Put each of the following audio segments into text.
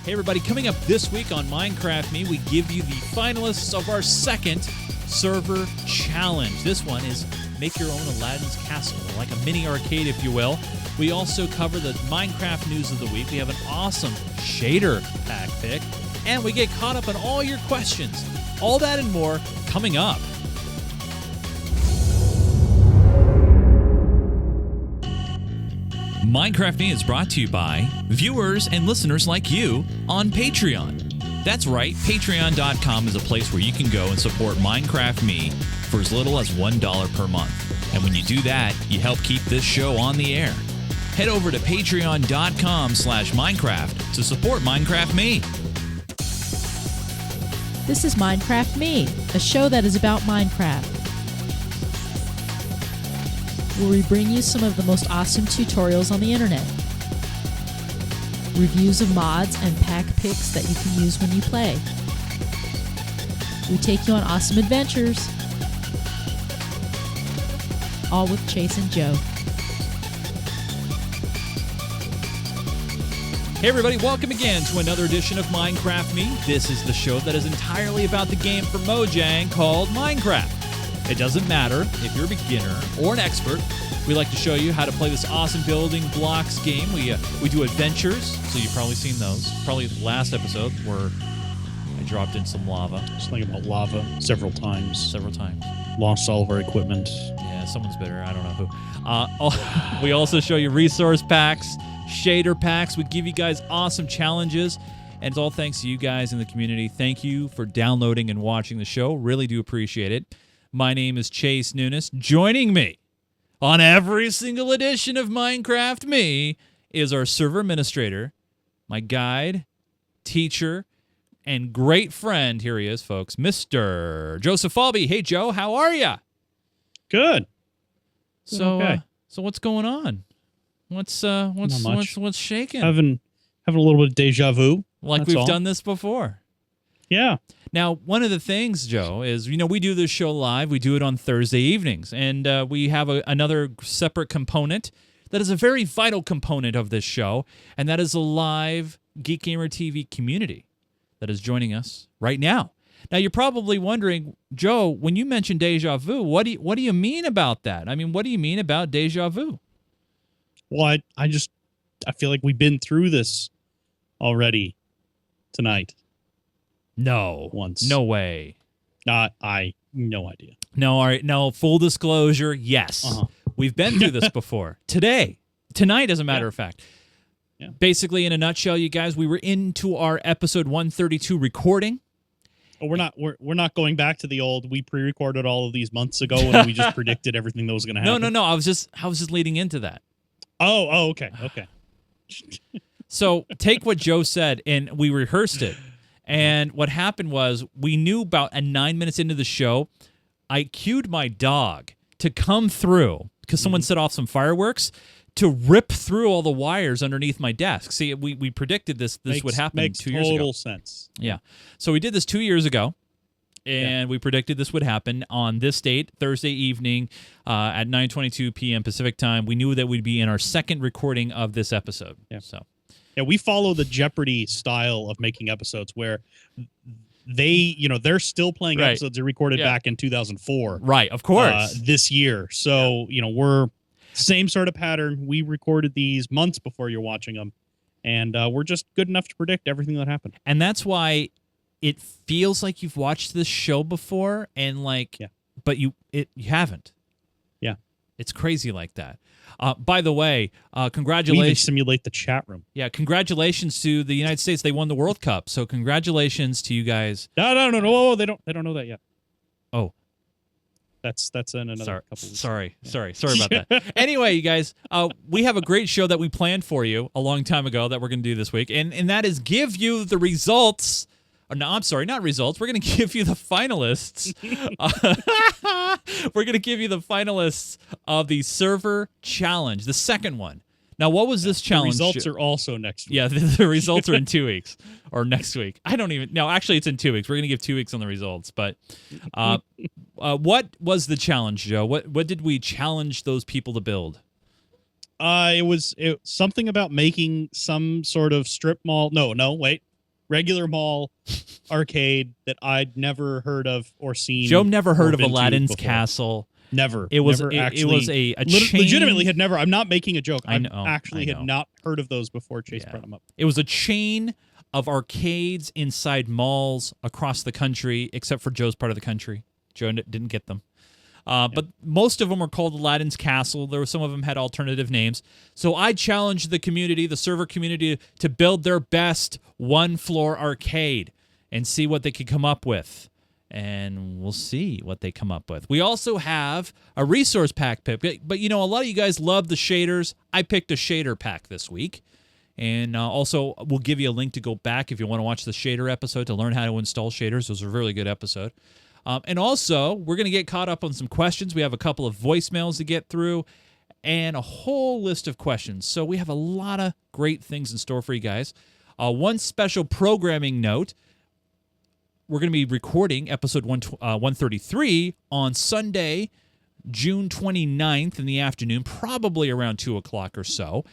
Hey everybody, coming up this week on Minecraft Me, we give you the finalists of our second server challenge. This one is make your own Aladdin's castle, like a mini arcade if you will. We also cover the Minecraft news of the week. We have an awesome shader pack pick, and we get caught up on all your questions. All that and more coming up. Minecraft Me is brought to you by viewers and listeners like you on Patreon. That's right, patreon.com is a place where you can go and support Minecraft Me for as little as $1 per month. And when you do that, you help keep this show on the air. Head over to patreon.com/Minecraft to support Minecraft Me. This is Minecraft Me, a show that is about Minecraft, where we bring you some of the most awesome tutorials on the internet, reviews of mods and pack picks that you can use when you play. We take you on awesome adventures, all with Chase and Joe. Hey everybody, welcome again to another edition of Minecraft Me. This is the show that is entirely about the game for Mojang called Minecraft. It doesn't matter if you're a beginner or an expert. We like to show you how to play this awesome building blocks game. We do adventures, so you've probably seen those. Probably the last episode where I dropped in some lava. Something about lava several times. Several times. Lost all of our equipment. Yeah, someone's bitter. I don't know who. We also show you resource packs, shader packs. We give you guys awesome challenges. And it's all thanks to you guys in the community. Thank you for downloading and watching the show. Really do appreciate it. My name is Chase Nunes. Joining me on every single edition of Minecraft Me is our server administrator, my guide, teacher, and great friend. Here he is, folks, Mr. Joseph Falby. Hey, Joe, how are you? Good. So, okay. So what's going on? What's shaking? Having a little bit of deja vu. Like we've done this before. Yeah. Now, one of the things, Joe, is, we do this show live. We do it on Thursday evenings, and we have another separate component that is a very vital component of this show, and that is a live GeekGamerTV community that is joining us right now. Now, you're probably wondering, Joe, when you mention deja vu, what do you mean about that? I mean, what do you mean about deja vu? Well, I feel like we've been through this already tonight. No. Once. No way. No idea. No, all right. No, full disclosure, yes. We've been through this before. Tonight, as a matter of fact. Yeah. Basically, in a nutshell, you guys, we were into our episode 132 recording. Oh, we're not going back to the old. We pre-recorded all of these months ago, and we just predicted everything that was going to happen. No. I was just leading into that. Oh, okay. So take what Joe said, and we rehearsed it. And what happened was we knew about 9 minutes into the show, I cued my dog to come through because someone set off some fireworks to rip through all the wires underneath my desk. See, we predicted this would happen 2 years ago. Makes total sense. Yeah. So we did this 2 years ago, and we predicted this would happen on this date, Thursday evening at 9:22 p.m. Pacific time. We knew that we'd be in our second recording of this episode. Yeah. So. Yeah, we follow the Jeopardy style of making episodes where they're still playing episodes they recorded back in 2004. Right, of course. This year. So, we're same sort of pattern. We recorded these months before you're watching them, and we're just good enough to predict everything that happened. And that's why it feels like you've watched this show before, and but you haven't. Yeah. It's crazy like that. By the way, congratulations. We even simulate the chat room. Yeah, congratulations to the United States. They won the World Cup. So congratulations to you guys. No. They don't know that yet. Oh. That's in another couple weeks. Sorry about that. Anyway, you guys, we have a great show that we planned for you a long time ago that we're going to do this week, and that is give you the results. No, I'm sorry, not results. We're going to give you the finalists. We're going to give you the finalists of the server challenge, the second one. Now, what was this challenge? The results are also next week. Yeah, the results are in 2 weeks or next week. I don't even know. Actually, it's in 2 weeks. We're going to give 2 weeks on the results. But what was the challenge, Joe? What did we challenge those people to build? It was something about making some sort of strip mall. No, wait. regular mall arcade that I'd never heard of or seen. Joe never heard or of been to Aladdin's before. Never. Never. It was never it, actually, it was a chain. legitimately had never. I'm not making a joke. I know, actually I had know. not heard of those before Chase brought them up. It was a chain of arcades inside malls across the country, except for Joe's part of the country. Joe didn't get them. But most of them were called Aladdin's Castle. There were some of them had alternative names. So I challenged the community, the server community, to build their best one-floor arcade and see what they could come up with. And we'll see what they come up with. We also have a resource pack pick. But, you know, a lot of you guys love the shaders. I picked a shader pack this week. And also, we'll give you a link to go back if you want to watch the shader episode to learn how to install shaders. It was a really good episode. And also, we're going to get caught up on some questions. We have a couple of voicemails to get through and a whole list of questions. So we have a lot of great things in store for you guys. One special programming note. We're going to be recording episode 133 on Sunday, June 29th in the afternoon, probably around 2 o'clock or so,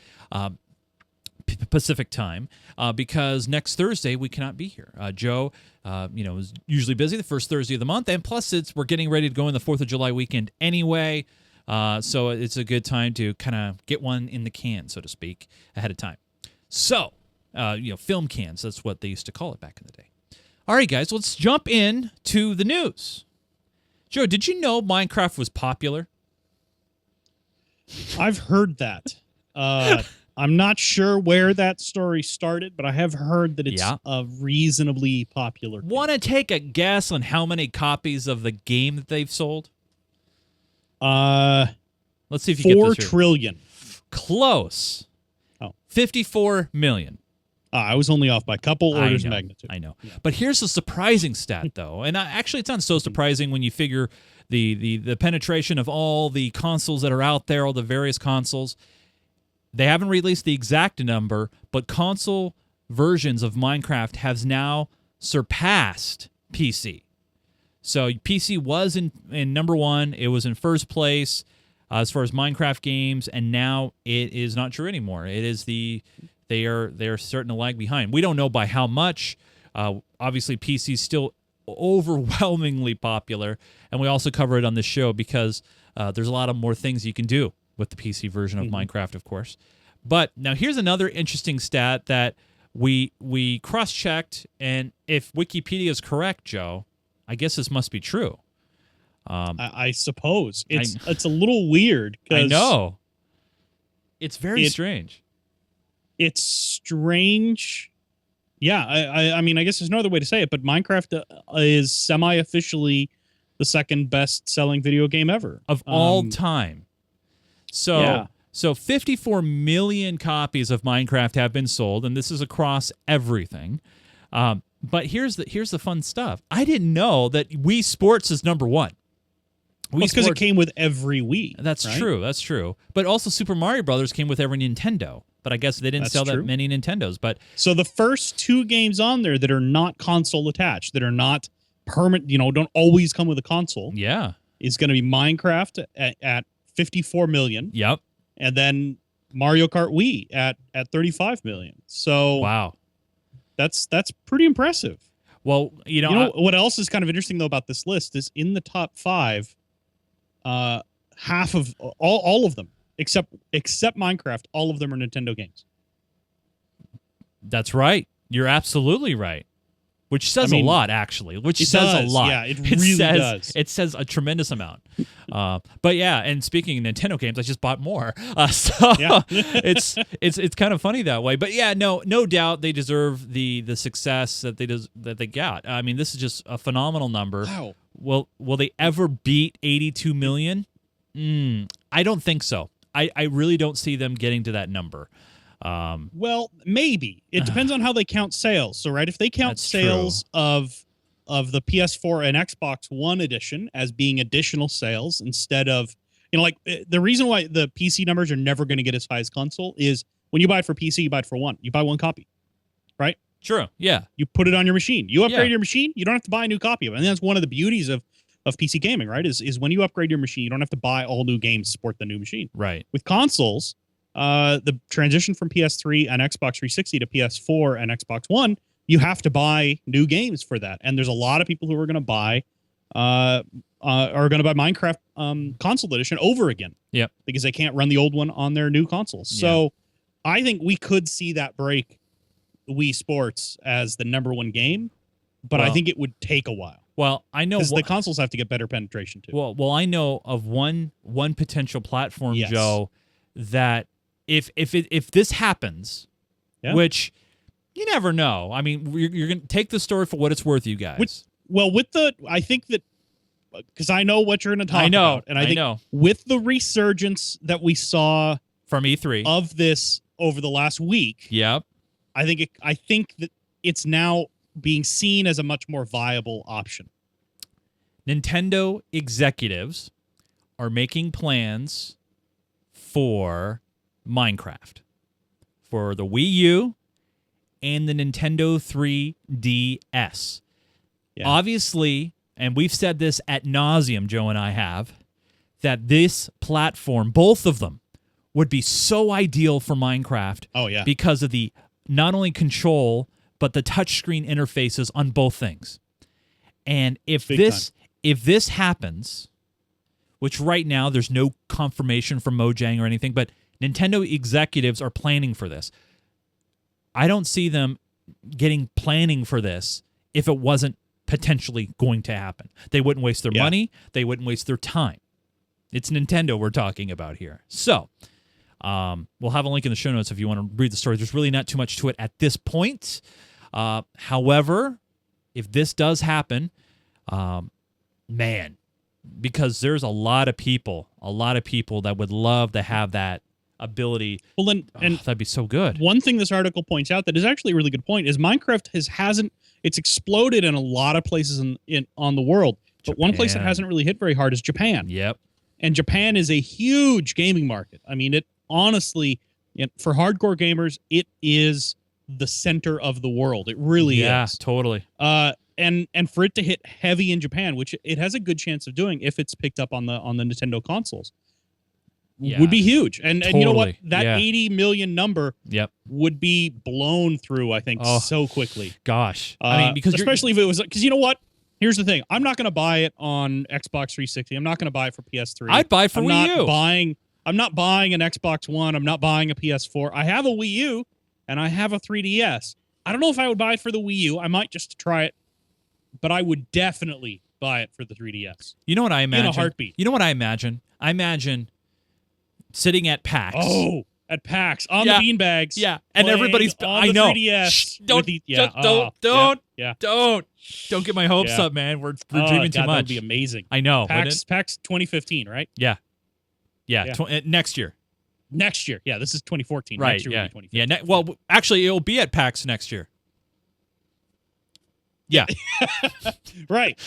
Pacific time, because next Thursday we cannot be here. Joe, is usually busy the first Thursday of the month, and plus we're getting ready to go in the 4th of July weekend anyway, so it's a good time to kind of get one in the can, so to speak, ahead of time. So, film cans, that's what they used to call it back in the day. All right, guys, let's jump in to the news. Joe, did you know Minecraft was popular? I've heard that. I'm not sure where that story started, but I have heard that it's a reasonably popular game. Want to take a guess on how many copies of the game that they've sold? Let's see if you get this 4 here. trillion. Close. Oh. 54 million. I was only off by a couple orders of magnitude. I know. Yeah. But here's the surprising stat, though. And actually, it's not so surprising when you figure the penetration of all the consoles that are out there, all the various consoles. They haven't released the exact number, but console versions of Minecraft have now surpassed PC. So PC was in number one. It was in first place as far as Minecraft games, and now it is not true anymore. It is they are starting to lag behind. We don't know by how much. Obviously, PC is still overwhelmingly popular, and we also cover it on this show because there's a lot of more things you can do with the PC version of Minecraft, of course. But now here's another interesting stat that we cross-checked, and if Wikipedia is correct, Joe, I guess this must be true. I suppose. It's a little weird. I know. It's very strange. It's strange. Yeah, I mean, I guess there's no other way to say it, but Minecraft is semi-officially the second best-selling video game ever. Of all time. So 54 million copies of Minecraft have been sold, and this is across everything. But here's the fun stuff. I didn't know that Wii Sports is number one. Well, it's because it came with every Wii. That's true. That's true. But also Super Mario Brothers came with every Nintendo. But I guess they didn't sell that many Nintendos. But so the first 2 games on there that are not console attached, that are not permanent, don't always come with a console. Yeah, is going to be Minecraft at 54 million. Yep. And then Mario Kart Wii at 35 million. So wow, that's pretty impressive. Well, what else is kind of interesting though about this list is in the top 5, half of all of them. Except Minecraft, all of them are Nintendo games. That's right. You're absolutely right. Which says a lot, actually. Which says a lot. Yeah, it really does. It says a tremendous amount. But yeah, and speaking of Nintendo games, I just bought more. It's kind of funny that way. But yeah, no doubt they deserve the success that they got. I mean, this is just a phenomenal number. Wow. Will they ever beat 82 million? I don't think so. I really don't see them getting to that number. Well, maybe. It depends on how they count sales. So, right, if they count sales of the PS4 and Xbox One edition as being additional sales instead of, the reason why the PC numbers are never going to get as high as console is when you buy it for PC, you buy it for one. You buy one copy, right? True, yeah. You put it on your machine. You upgrade your machine, you don't have to buy a new copy of it. And that's one of the beauties of PC gaming, right? Is when you upgrade your machine, you don't have to buy all new games to support the new machine. Right. With consoles, the transition from PS3 and Xbox 360 to PS4 and Xbox One, you have to buy new games for that. And there's a lot of people who are going to buy Minecraft console edition over again. Yep. Because they can't run the old one on their new consoles. So I think we could see that break Wii Sports as the #1 game, but I think it would take a while. Well, I know because the consoles have to get better penetration too. Well, I know of one potential platform, Joe, that if this happens, which you never know. I mean, you're going to take the story for what it's worth, you guys. I think that because I know what you're going to talk about, and I think with the resurgence that we saw from E3 of this over the last week, I think that it's now being seen as a much more viable option. Nintendo executives are making plans for Minecraft for the Wii U and the Nintendo 3DS. Obviously, and we've said this ad nauseum, Joe and I have, that this platform, both of them, would be so ideal for Minecraft. Because of the not only control, but the touchscreen interfaces on both things. And if this happens, which right now there's no confirmation from Mojang or anything, but Nintendo executives are planning for this. I don't see them getting planning for this if it wasn't potentially going to happen. They wouldn't waste their money. They wouldn't waste their time. It's Nintendo we're talking about here. So we'll have a link in the show notes if you want to read the story. There's really not too much to it at this point. However, if this does happen, man, because there's a lot of people that would love to have that ability. Well, then, that'd be so good. One thing this article points out that is actually a really good point is Minecraft hasn't exploded in a lot of places on the world, but one place that hasn't really hit very hard is Japan. Yep. And Japan is a huge gaming market. I mean, it honestly, for hardcore gamers, it is the center of the world. It really is. Yeah, totally. And for it to hit heavy in Japan, which it has a good chance of doing if it's picked up on the Nintendo consoles, would be huge. And you know what? That 80 million number would be blown through, I think, so quickly. Gosh. I mean, because especially if it was, because you know what? Here's the thing. I'm not going to buy it on Xbox 360. I'm not going to buy it for PS3. I'd buy it for Wii U. I'm not buying an Xbox One. I'm not buying a PS4. I have a Wii U and I have a 3DS. I don't know if I would buy it for the Wii U. I might just try it, but I would definitely buy it for the 3DS. You know what I imagine? In a heartbeat. You know what I imagine? I imagine sitting at PAX. Oh, at PAX on the beanbags. Yeah, and everybody's. On I the know. 3DS Shh, don't get my hopes up, man. We're dreaming too much. That would be amazing. I know. PAX 2015, right? Yeah. Next year. Next year. Yeah, this is 2014. Right. Next year will be 2015. Yeah. Well, actually, it'll be at PAX next year. Yeah. Right.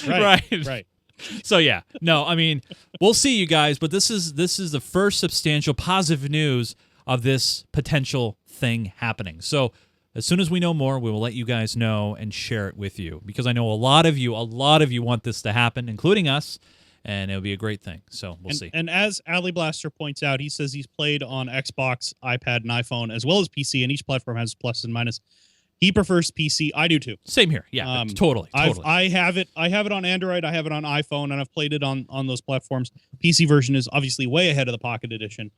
So yeah, no, I mean, we'll see, you guys, but this is the first substantial positive news of this potential thing happening. So as soon as we know more, we will let you guys know and share it with you, because I know a lot of you want this to happen, including us, and it'll be a great thing. So we'll see. And as Alley Blaster points out, he says he's played on Xbox, iPad, and iPhone, as well as PC, and each platform has pluses and minuses. He prefers PC. I do too. Same here. Yeah, totally. I have it on Android. I have it on iPhone, and I've played it on those platforms. PC version is obviously way ahead of the Pocket Edition,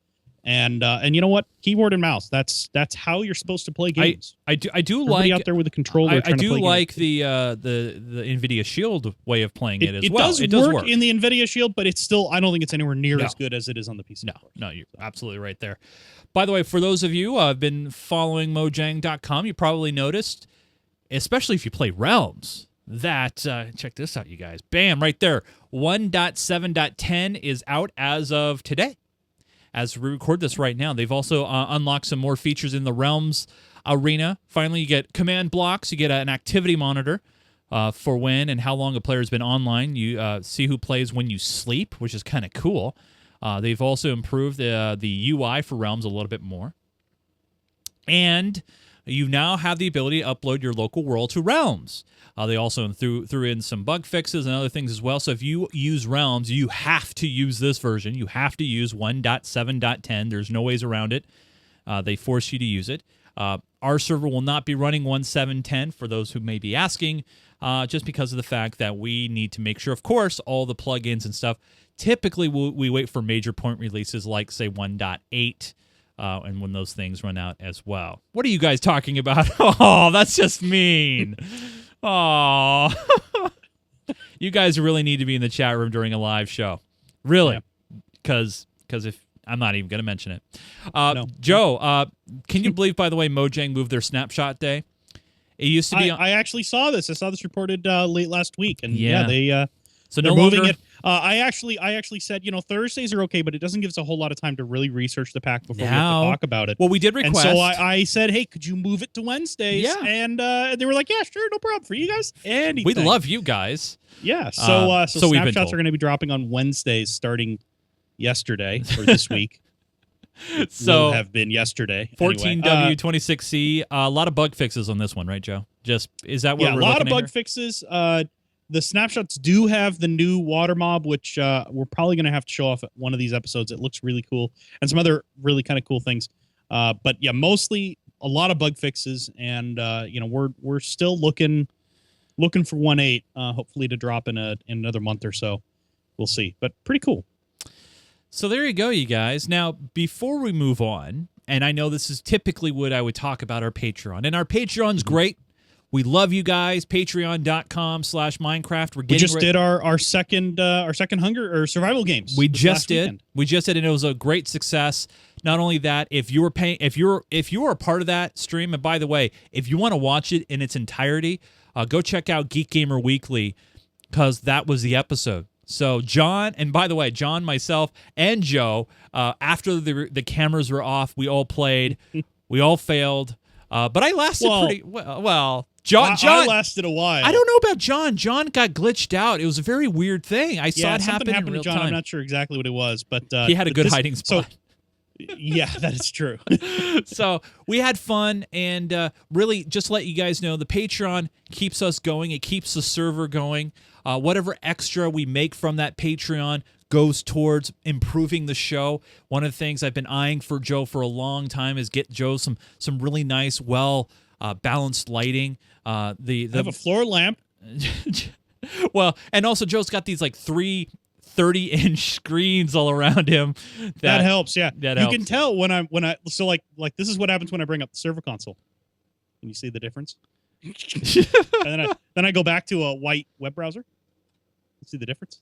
and you know what? Keyboard and mouse. That's how you're supposed to play games. I do Everybody like out there with a controller. I do like games. the NVIDIA Shield way of playing it as well. It does work in the NVIDIA Shield, but it's still, I don't think it's anywhere near as good as it is on the PC. No, you're absolutely right there. By the way, for those of you who have been following Mojang.com, you probably noticed, especially if you play Realms, that, check this out, you guys. Bam, right there. 1.7.10 is out as of today. As we record this right now, they've also unlocked some more features in the Realms arena. Finally, you get command blocks. You get an activity monitor for when and how long a player's been online. You see who plays when you sleep, which is kind of cool. They've also improved the UI for Realms a little bit more. And you now have the ability to upload your local world to Realms. They also threw in some bug fixes and other things as well. So if you use Realms, you have to use this version. You have to use 1.7.10. There's no ways around it. They force you to use it. our server will not be running 1.7.10 for those who may be asking, just because of the fact that we need to make sure, of course, all the plugins and stuff. Typically, we wait for major point releases like, say, 1.8, and when those things run out as well. What are you guys talking about? Oh, that's just mean. Oh, you guys really need to be in the chat room during a live show. Really, because if I'm not even going to mention it. No. Joe, can you believe, by the way, Mojang moved their snapshot day? It used to be. I actually saw this. I saw this reported late last week, and they so they're no moving longer, it. I actually said, Thursdays are okay, but it doesn't give us a whole lot of time to really research the pack before we have to talk about it. Well, we did request. And so I said, hey, could you move it to Wednesdays? Yeah. And they were like, yeah, sure, no problem for you guys. Anything. We love you guys. Yeah. So snapshots are going to be dropping on Wednesdays starting yesterday or this week. So will have been yesterday. 14W26C. A lot of bug fixes on this one, right, Joe? Is that what we're looking at? Yeah, a lot of bug fixes. The snapshots do have the new water mob, which we're probably going to have to show off at one of these episodes. It looks really cool, and some other really kind of cool things. But yeah, mostly a lot of bug fixes, and we're still looking for 1.8, hopefully to drop in another month or so. We'll see, but pretty cool. So there you go, you guys. Now, before we move on, and I know this is typically what I would talk about our Patreon, and our Patreon's great. We love you guys. Patreon.com/Minecraft. We just did our second hunger or survival games. We just did, and it was a great success. Not only that, if you were a part of that stream, and by the way, if you want to watch it in its entirety, go check out Geek Gamer Weekly, because that was the episode. So John, and by the way, John, myself, and Joe, after the cameras were off, we all played. We all failed, but I lasted pretty well. Well, John lasted a while. I don't know about John. John got glitched out. It was a very weird thing. I saw it happen in real John. time. I'm not sure exactly what it was, but he had a good hiding spot. So, yeah, that is true. So we had fun, and really just let you guys know, the Patreon keeps us going. It keeps the server going. Whatever extra we make from that Patreon goes towards improving the show. One of the things I've been eyeing for Joe for a long time is get Joe some really nice, balanced lighting. I have a floor lamp. Well, and also Joe's got these like 3 30-inch screens all around him. That helps, yeah. That you helps. can tell when I so like this is what happens when I bring up the server console. Can you see the difference? And then I go back to a white web browser. See the difference?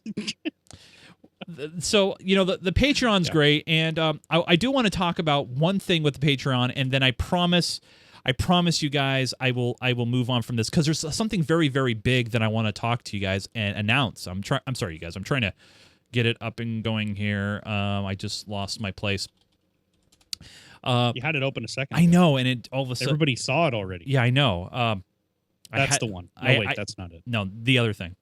So, the Patreon's great, and I do want to talk about one thing with the Patreon, and then I promise you guys I will move on from this, because there's something very, very big that I want to talk to you guys and announce. I'm sorry, you guys. I'm trying to get it up and going here. I just lost my place. You had it open a second ago. I know, and it all of a sudden everybody saw it already. Yeah, I know. That's the one. No, wait, that's not it. No, the other thing.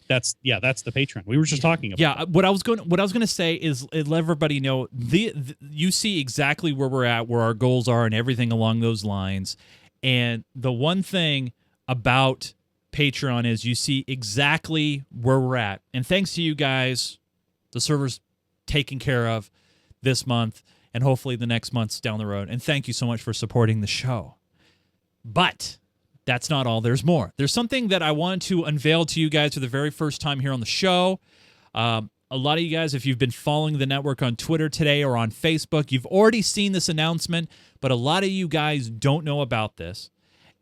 That's the Patreon. We were just talking about. Yeah, what I was going to say is let everybody know you see exactly where we're at, where our goals are, and everything along those lines. And the one thing about Patreon is you see exactly where we're at. And thanks to you guys, the server's taken care of this month, and hopefully the next month's down the road. And thank you so much for supporting the show. But that's not all. There's more. There's something that I want to unveil to you guys for the very first time here on the show. A lot of you guys, if you've been following the network on Twitter today or on Facebook, you've already seen this announcement, but a lot of you guys don't know about this.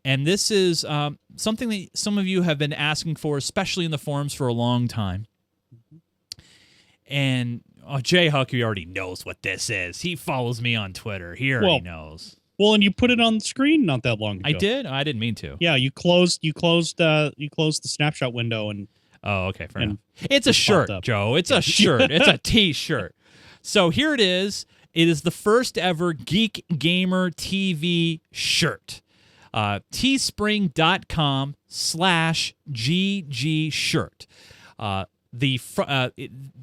And this is something that some of you have been asking for, especially in the forums, for a long time. And Jay Hucky already knows what this is. He follows me on Twitter. He already knows. Well, and you put it on the screen not that long ago. I did? I didn't mean to. Yeah, you closed the snapshot window and. Oh, okay, fair enough. It's a shirt, Joe. It's a shirt. It's a T-shirt. So here it is. It is the first ever Geek Gamer TV shirt. Teespring.com/GG shirt.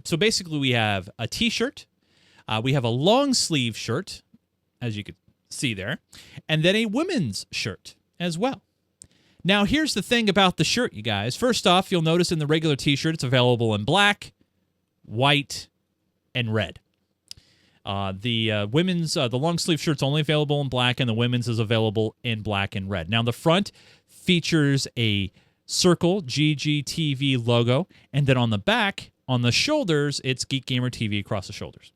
So basically we have a T-shirt. We have a long sleeve shirt, as you could see there, and then a women's shirt as well. Now, here's the thing about the shirt, you guys. First off, you'll notice in the regular T-shirt, it's available in black, white, and red. The women's, the long sleeve shirt's only available in black, and the women's is available in black and red. Now, the front features a circle GGTV logo, and then on the back, on the shoulders, it's Geek Gamer TV across the shoulders.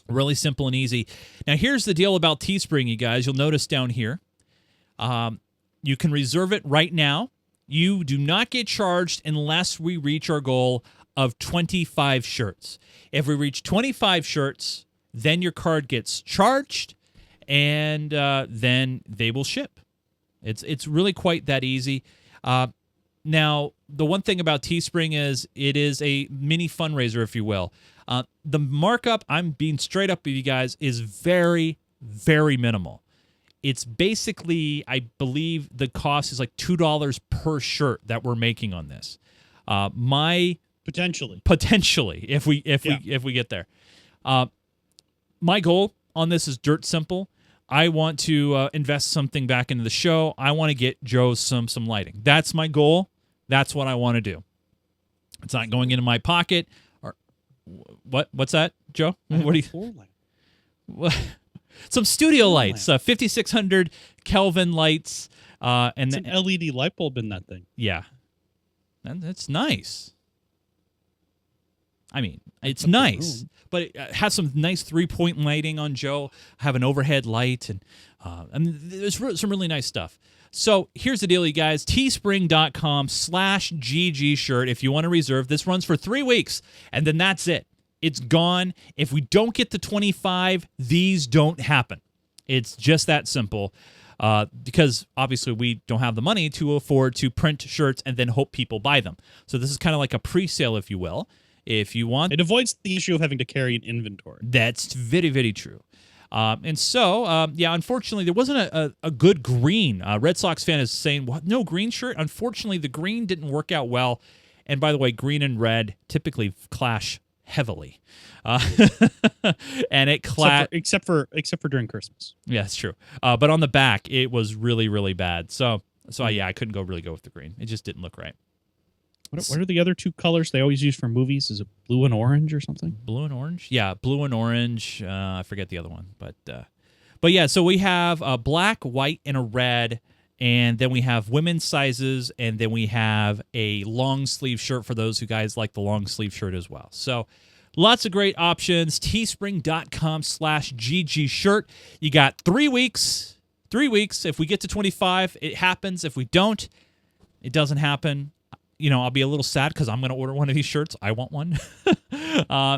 Really simple and easy. Now, here's the deal about Teespring, you guys. You'll notice down here, you can reserve it right now. You do not get charged unless we reach our goal of 25 shirts. If we reach 25 shirts, then your card gets charged, and then they will ship. It's really quite that easy. Now, the one thing about Teespring is it is a mini fundraiser, if you will. The markup, I'm being straight up with you guys, is very, very minimal. It's basically, I believe the cost is like $2 per shirt that we're making on this. Potentially, if we get there. My goal on this is dirt simple. I want to invest something back into the show. I want to get Joe some lighting. That's my goal. That's what I want to do. It's not going into my pocket. Or what's that, Joe? What do you? Some studio lights, 5600 Kelvin lights, and an LED light bulb in that thing. Yeah, and it's nice. I mean, it's nice, but it has some nice 3-point lighting on Joe. Have an overhead light, and there's some really nice stuff. So here's the deal, you guys. Teespring.com/GG shirt. If you want to reserve, this runs for 3 weeks, and then that's it. It's gone. If we don't get to 25, these don't happen. It's just that simple. Because obviously we don't have the money to afford to print shirts and then hope people buy them. So this is kind of like a pre-sale, if you will. If you want, it avoids the issue of having to carry an inventory. That's very, very true. And so, yeah, unfortunately, there wasn't a good green. Red Sox fan is saying, what? No green shirt? Unfortunately, the green didn't work out well. And by the way, green and red typically clash heavily. And it except for during Christmas. Yeah, it's true. But on the back, it was really, really bad. So yeah, I couldn't really go with the green. It just didn't look right. What are the other two colors they always use for movies? Is it blue and orange or something? Blue and orange? Yeah, blue and orange. I forget the other one. But yeah, so we have a black, white, and a red. And then we have women's sizes. And then we have a long sleeve shirt for those who guys like the long sleeve shirt as well. So lots of great options. Teespring.com/GG shirt. You got 3 weeks. 3 weeks. If we get to 25, it happens. If we don't, it doesn't happen. You know, I'll be a little sad because I'm going to order one of these shirts. I want one.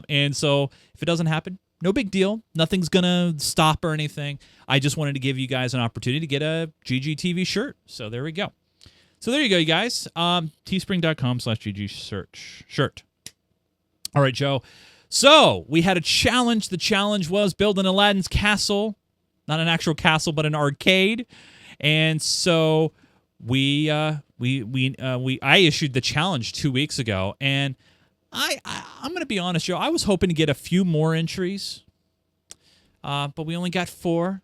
And so if it doesn't happen, no big deal. Nothing's going to stop or anything. I just wanted to give you guys an opportunity to get a GGTV shirt. So there we go. So there you go, you guys. Teespring.com/GG shirt. All right, Joe. So we had a challenge. The challenge was build an Aladdin's castle. Not an actual castle, but an arcade. And so I issued the challenge 2 weeks ago, and I'm going to be honest, Joe. I was hoping to get a few more entries, but we only got 4.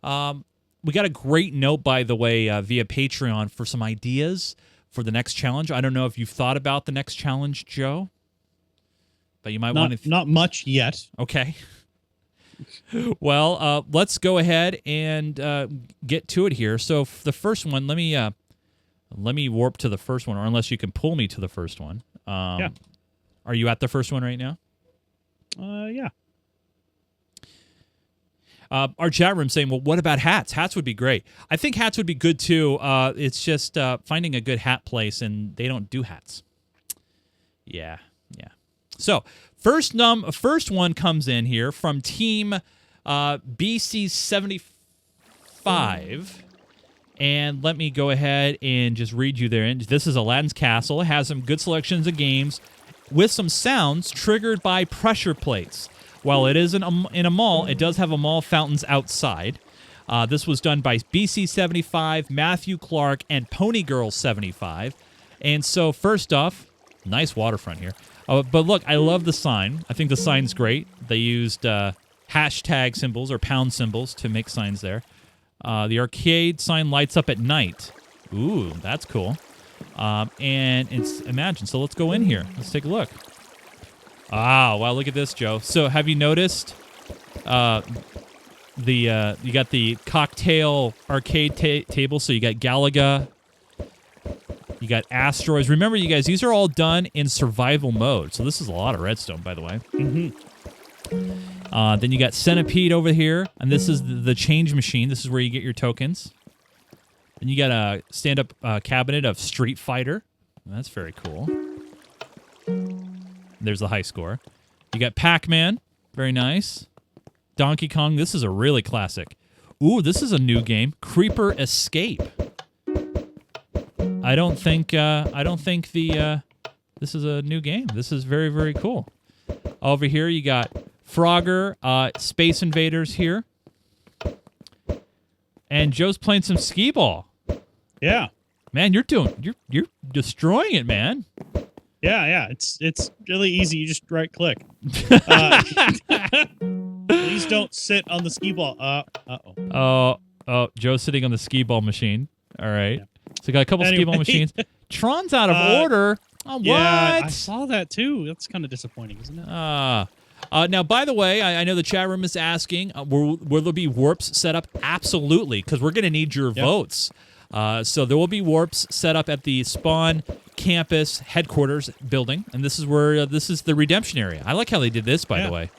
We got a great note, by the way, via Patreon for some ideas for the next challenge. I don't know if you've thought about the next challenge, Joe, but you might want to. Not much yet. Okay. Well, let's go ahead and get to it here. So the first one, let me warp to the first one, or unless you can pull me to the first one. Yeah. Are you at the first one right now? Yeah. Our chat room saying, well, what about hats? Hats would be great. I think hats would be good too. It's just finding a good hat place, and they don't do hats. Yeah. So first one comes in here from Team BC75. And let me go ahead and just read you there. And this is Aladdin's Castle. It has some good selections of games with some sounds triggered by pressure plates. While it is in a mall, it does have a mall fountains outside. This was done by BC75, Matthew Clark, and Ponygirl75. And so first off, nice waterfront here. But look, I love the sign. I think the sign's great. They used hashtag symbols or pound symbols to make signs there. The arcade sign lights up at night. Ooh, that's cool. And it's Imagine. So let's go in here. Let's take a look. Ah, wow, look at this, Joe. So have you noticed you got the cocktail arcade table, so you got Galaga, you got Asteroids. Remember, you guys, these are all done in survival mode. So this is a lot of redstone, by the way. Then you got Centipede over here, and this is the change machine. This is where you get your tokens. Then you got a stand-up cabinet of Street Fighter. That's very cool. There's the high score. You got Pac-Man. Very nice. Donkey Kong. This is a really classic. Ooh, this is a new game. Creeper Escape. I don't think this is a new game. This is very, very cool. Over here you got Frogger, Space Invaders here. And Joe's playing some skee ball. Yeah. Man, you're destroying it, man. Yeah. It's really easy. You just right click. Please don't sit on the skee ball. Oh, Joe's sitting on the skee ball machine. All right. Yeah. So we got a couple skee ball machines. Tron's out of order. Oh, what? Yeah, I saw that too. That's kind of disappointing, isn't it? Now, by the way, I know the chat room is asking, will there be warps set up? Absolutely, because we're going to need your votes. So there will be warps set up at the Spawn campus headquarters building, and this is where this is the redemption area. I like how they did this, by the way.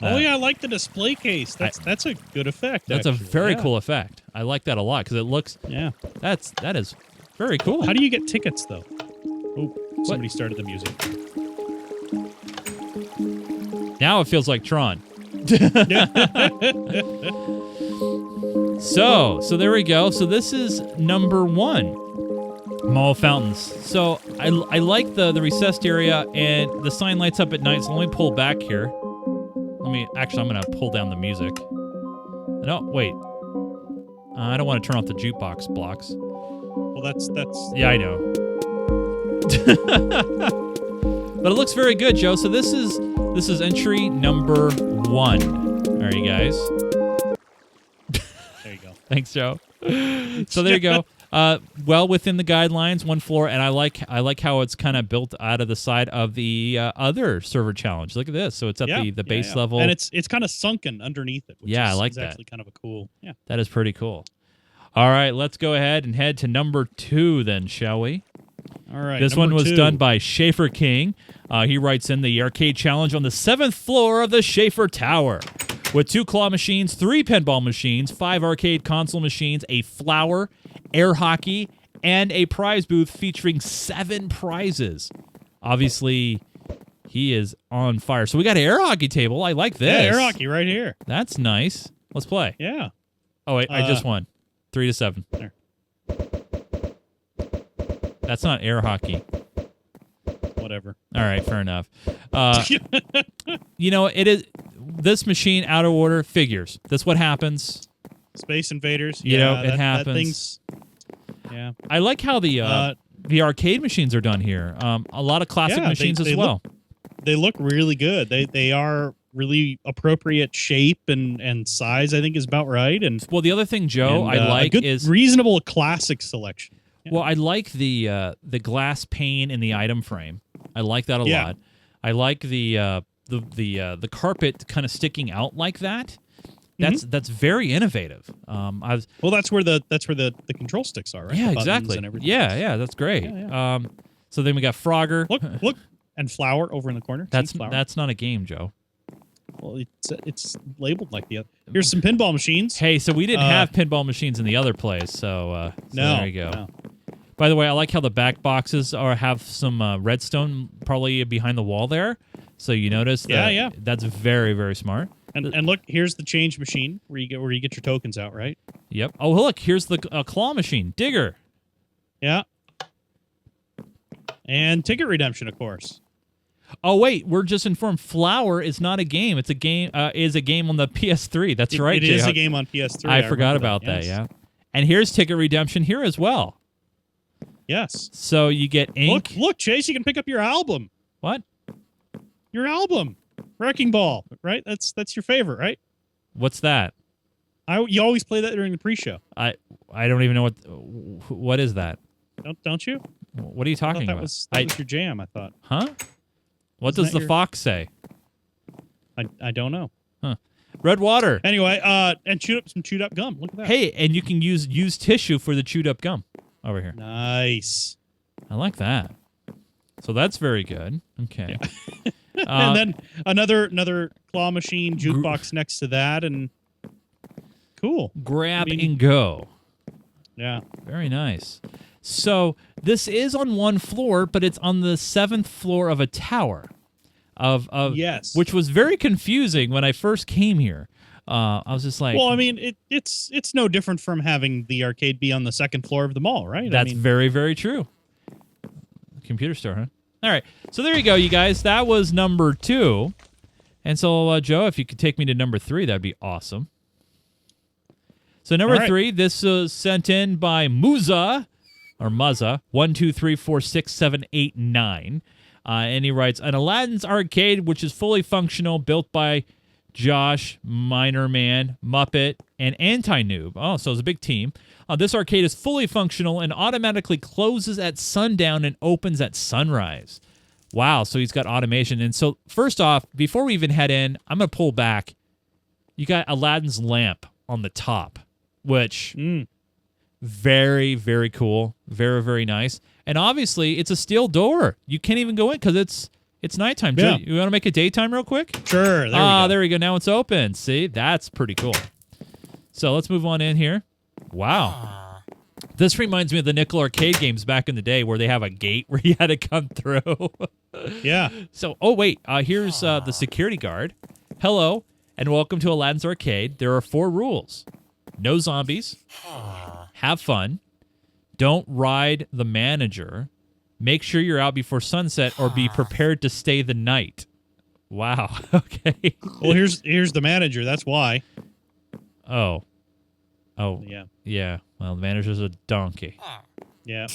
I like the display case. That's a good effect. That's actually. a very cool effect. I like that a lot because it looks. Yeah. That is very cool. How do you get tickets though? Oh, somebody started the music. Now it feels like Tron. So there we go. So this is number 1, Mall Fountains. So I like the recessed area, and the sign lights up at night. So let me pull back here. I'm gonna pull down the music. No, wait. I don't want to turn off the jukebox blocks. Well, that's. Yeah, I know. But it looks very good, Joe. So this is entry number 1. All right, you guys. There you go. Thanks, Joe. So there you go. Well within the guidelines, 1 floor, and I like how it's kind of built out of the side of the other server challenge. Look at this. So it's at the base level, and it's kind of sunken underneath it. Which I like is that. Actually, kind of a cool. Yeah, that is pretty cool. All right, let's go ahead and head to number 2, then, shall we? All right. This one was done by Schaefer King. He writes in the arcade challenge on the 7th floor of the Schaefer Tower. With 2 claw machines, 3 pinball machines, 5 arcade console machines, a flower, air hockey, and a prize booth featuring 7 prizes. Obviously, he is on fire. So we got an air hockey table. I like this. Yeah, air hockey right here. That's nice. Let's play. Yeah. Oh, wait, I just won. 3-7. There. That's not air hockey. Whatever. All right, fair enough. It is this machine out of order figures. That's what happens. Space Invaders. It happens. That thing's, yeah. I like how the arcade machines are done here. A lot of classic machines as well. They look really good. They are really appropriate shape and size. I think is about right. And well, the other thing, Joe, I like is reasonable classic selection. Yeah. Well, I like the glass pane in the item frame. I like that a lot. I like the carpet kind of sticking out like that. That's very innovative. That's where the control sticks are, right? Yeah, the buttons exactly. and everything. Yeah, that's great. Yeah. So then we got Frogger. Look, and Flower over in the corner. That's not a game, Joe. Well, it's labeled like the other. Here's some pinball machines. Hey, so we didn't have pinball machines in the other place, so there you go. No. By the way, I like how the back boxes have some redstone probably behind the wall there. So you notice that that's very, very smart. And look, here's the change machine where you get your tokens out, right? Yep. Oh, look, here's the claw machine, Digger. Yeah. And ticket redemption, of course. Oh wait, we're just informed. Flower is not a game. It's a game. Is a game on the PS3. That's right. It is a game on PS3. I forgot about that. Yeah. And here's ticket redemption here as well. Yes. So you get ink. Look, Chase, you can pick up your album. What? Your album, Wrecking Ball, right? That's your favorite, right? What's that? You always play that during the pre-show. I don't even know what is that. Don't you? What are you talking about? That was your jam, I thought. Huh? What does the fox say? I don't know. Huh. Red water. Anyway, and some chewed up gum. Look at that. Hey, and you can use tissue for the chewed up gum over here. Nice. I like that. So that's very good. Okay. Yeah. And then another claw machine jukebox next to that, and cool. Grab and go. Yeah. Very nice. So this is on one floor, but it's on the 7th floor of a tower. Yes. Which was very confusing when I first came here. I was just like, well, I mean, it's no different from having the arcade be on the 2nd floor of the mall, right? That's very, very true. Computer store, huh? All right. So there you go, you guys. That was number 2. And so, Joe, if you could take me to number 3, that'd be awesome. So number 3, this was sent in by Muza, or Muzza, 1, 2, 3, 4, 6, 7, 8, 9. And he writes, an Aladdin's arcade, which is fully functional, built by Josh, Miner Man, Muppet, and Anti-Noob. Oh, so it's a big team. This arcade is fully functional and automatically closes at sundown and opens at sunrise. Wow, so he's got automation. And so, first off, before we even head in, I'm going to pull back. You got Aladdin's lamp on the top, which very, very cool. Very, very nice. And obviously, it's a steel door. You can't even go in because it's nighttime. Yeah. You want to make it daytime real quick? Sure. There we go. There we go. Now it's open. See, that's pretty cool. So let's move on in here. Wow. This reminds me of the nickel arcade games back in the day where they have a gate where you had to come through. Yeah. So, wait. Here's the security guard. Hello, and welcome to Aladdin's Arcade. There are 4 rules. No zombies. Have fun. Don't ride the manager. Make sure you're out before sunset or be prepared to stay the night. Wow. Okay. Well, here's the manager. That's why. Oh. Yeah. Yeah. Well, the manager's a donkey. Yeah.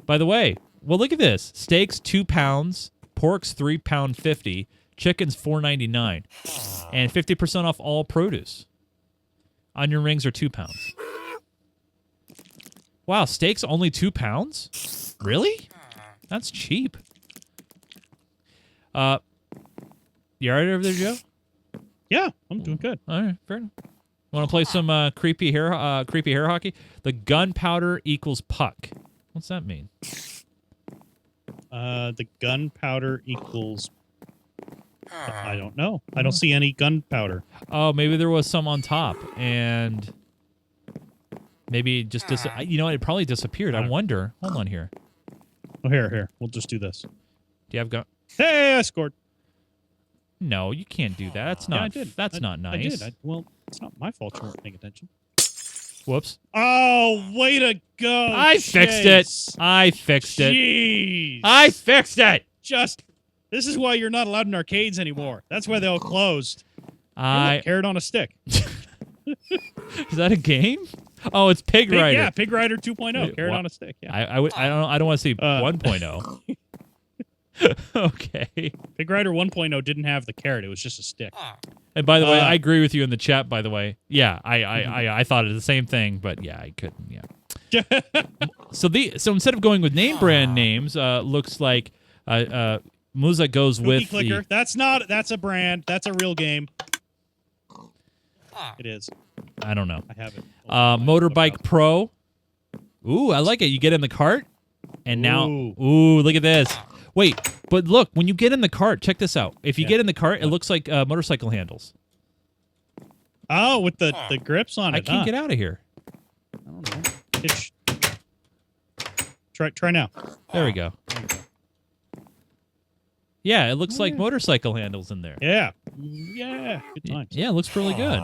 By the way, well, look at this. Steaks, 2 pounds. Pork's £3.50. Chicken's $4.99. And 50% off all produce. Onion rings are 2 pounds. Wow, steak's only 2 pounds? Really? That's cheap. You all right over there, Joe? Yeah, I'm doing good. All right, fair enough. Want to play some creepy hair hockey? The gunpowder equals puck. What's that mean? The gunpowder equals... I don't know. I don't see any gunpowder. Oh, maybe there was some on top, and maybe it just you know, it probably disappeared. I wonder. Hold on here. Oh, here. We'll just do this. Do you have gun? Hey, I scored. No, you can't do that. That's not. Yeah, I did. That's not nice. I did. Well, it's not my fault you weren't paying attention. Whoops. Oh, way to go! I fixed it. I fixed it. Jeez. I fixed it. This is why you're not allowed in arcades anymore. That's why they all closed. Carrot on a stick. Is that a game? Oh, it's Pig Rider. Yeah, Pig Rider 2.0. Carrot on a stick. Yeah. I don't want to see 1.0. Okay. Pig Rider 1.0 didn't have the carrot. It was just a stick. And by the way, I agree with you in the chat, by the way. Yeah, I thought of the same thing, but yeah, I couldn't. Yeah. So instead of going with name brand names, looks like Muza goes Cookie with Clicker. That's a brand. That's a real game. It is. I don't know. I have it. Motorbike Pro. Ooh, I like it. You get in the cart, and now, look at this. Wait, but look, when you get in the cart, check this out. If you get in the cart, it looks like motorcycle handles. Oh, with the grips on it. I can't get out of here. I don't know. Hitch. Try now. There we go. Yeah, it looks like motorcycle handles in there. Yeah. Yeah. Good times. Yeah, it looks really good.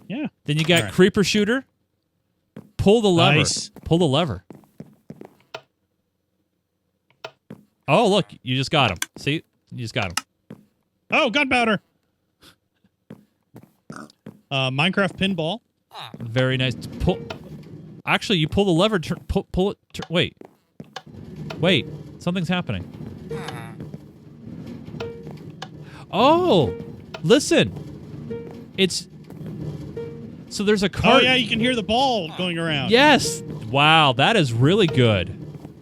Yeah. Then you got Creeper Shooter. Pull the lever. Nice. Pull the lever. Oh, look, you just got him. See? You just got him. Oh, gunpowder. Minecraft pinball. Very nice. Actually, you pull the lever. Pull it. Wait. Something's happening. Oh, listen. So there's a cart. Oh, yeah, you can hear the ball going around. Yes. Wow, that is really good.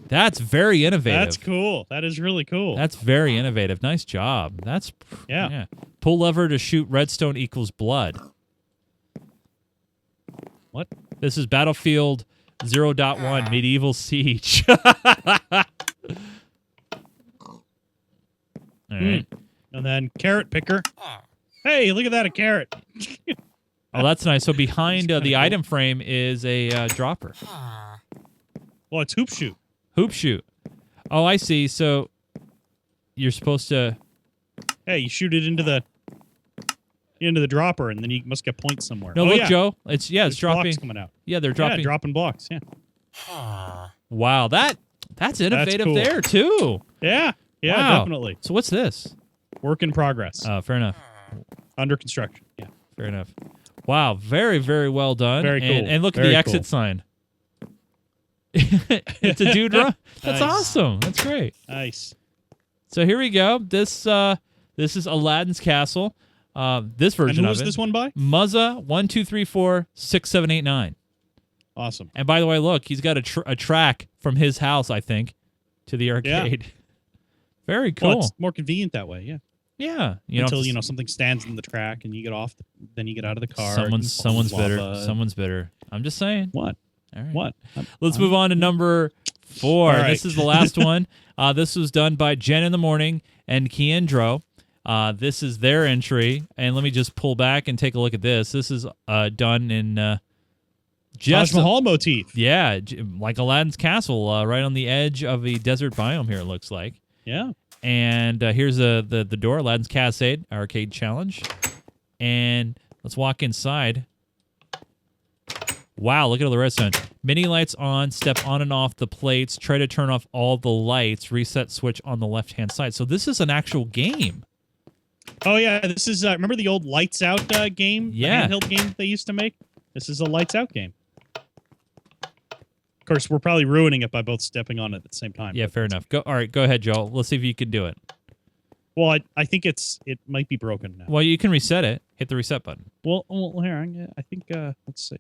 That's very innovative. That's cool. That is really cool. That's very innovative. Nice job. That's yeah. Pull lever to shoot redstone equals blood. What? This is Battlefield 0.1 Medieval Siege. All right. And then carrot picker. Hey, look at that, a carrot. Oh, that's nice. So behind the item frame is a dropper. Well, it's hoop shoot. Hoop shoot. Oh, I see. So you're supposed to... Hey, you shoot it into the dropper, and then you must get points somewhere. No, look, Joe. It's There's dropping. blocks coming out. Yeah, they're dropping. Yeah, dropping blocks. Yeah. Wow, that's innovative cool. there too. Yeah, Wow. definitely. So what's this? Work in progress. Fair enough. Under construction. Yeah. Fair enough. Wow, very, very well done. Very cool. And look at Very the exit cool. sign. It's a dude run. That's Nice. awesome. That's great. Nice. So here we go. This is Aladdin's Castle. This version And who of was it. this one by? Muzza 1234678 Awesome. And by the way, look, he's got a track from his house, I think, to the arcade. Very cool. Well, it's more convenient that way. Yeah. Yeah. Until something stands in the track and you get off, then you get out of the car. Someone's bitter. Someone's bitter. I'm just saying. What? All right. What? Let's move on to number 4. All right. This is the last one. This was done by Jen in the Morning and Keandro. This is their entry. And let me just pull back and take a look at this. This is done in Taj Mahal motif. Yeah, like Aladdin's Castle, right on the edge of the desert biome here, it looks like. Yeah. And here's the door, Aladdin's Cascade Arcade Challenge. And let's walk inside. Wow, look at all the redstone. Mini lights on, step on and off the plates, try to turn off all the lights, reset switch on the left-hand side. So this is an actual game. Oh, yeah. This is, remember the old Lights Out game? Yeah. The handheld game they used to make? This is a Lights Out game. Of course, we're probably ruining it by both stepping on it at the same time. Yeah, fair enough. All right, go ahead, Joel. Let's see if you can do it. Well, I think it might be broken now. Well, you can reset it. Hit the reset button. Well here, I think, let's see.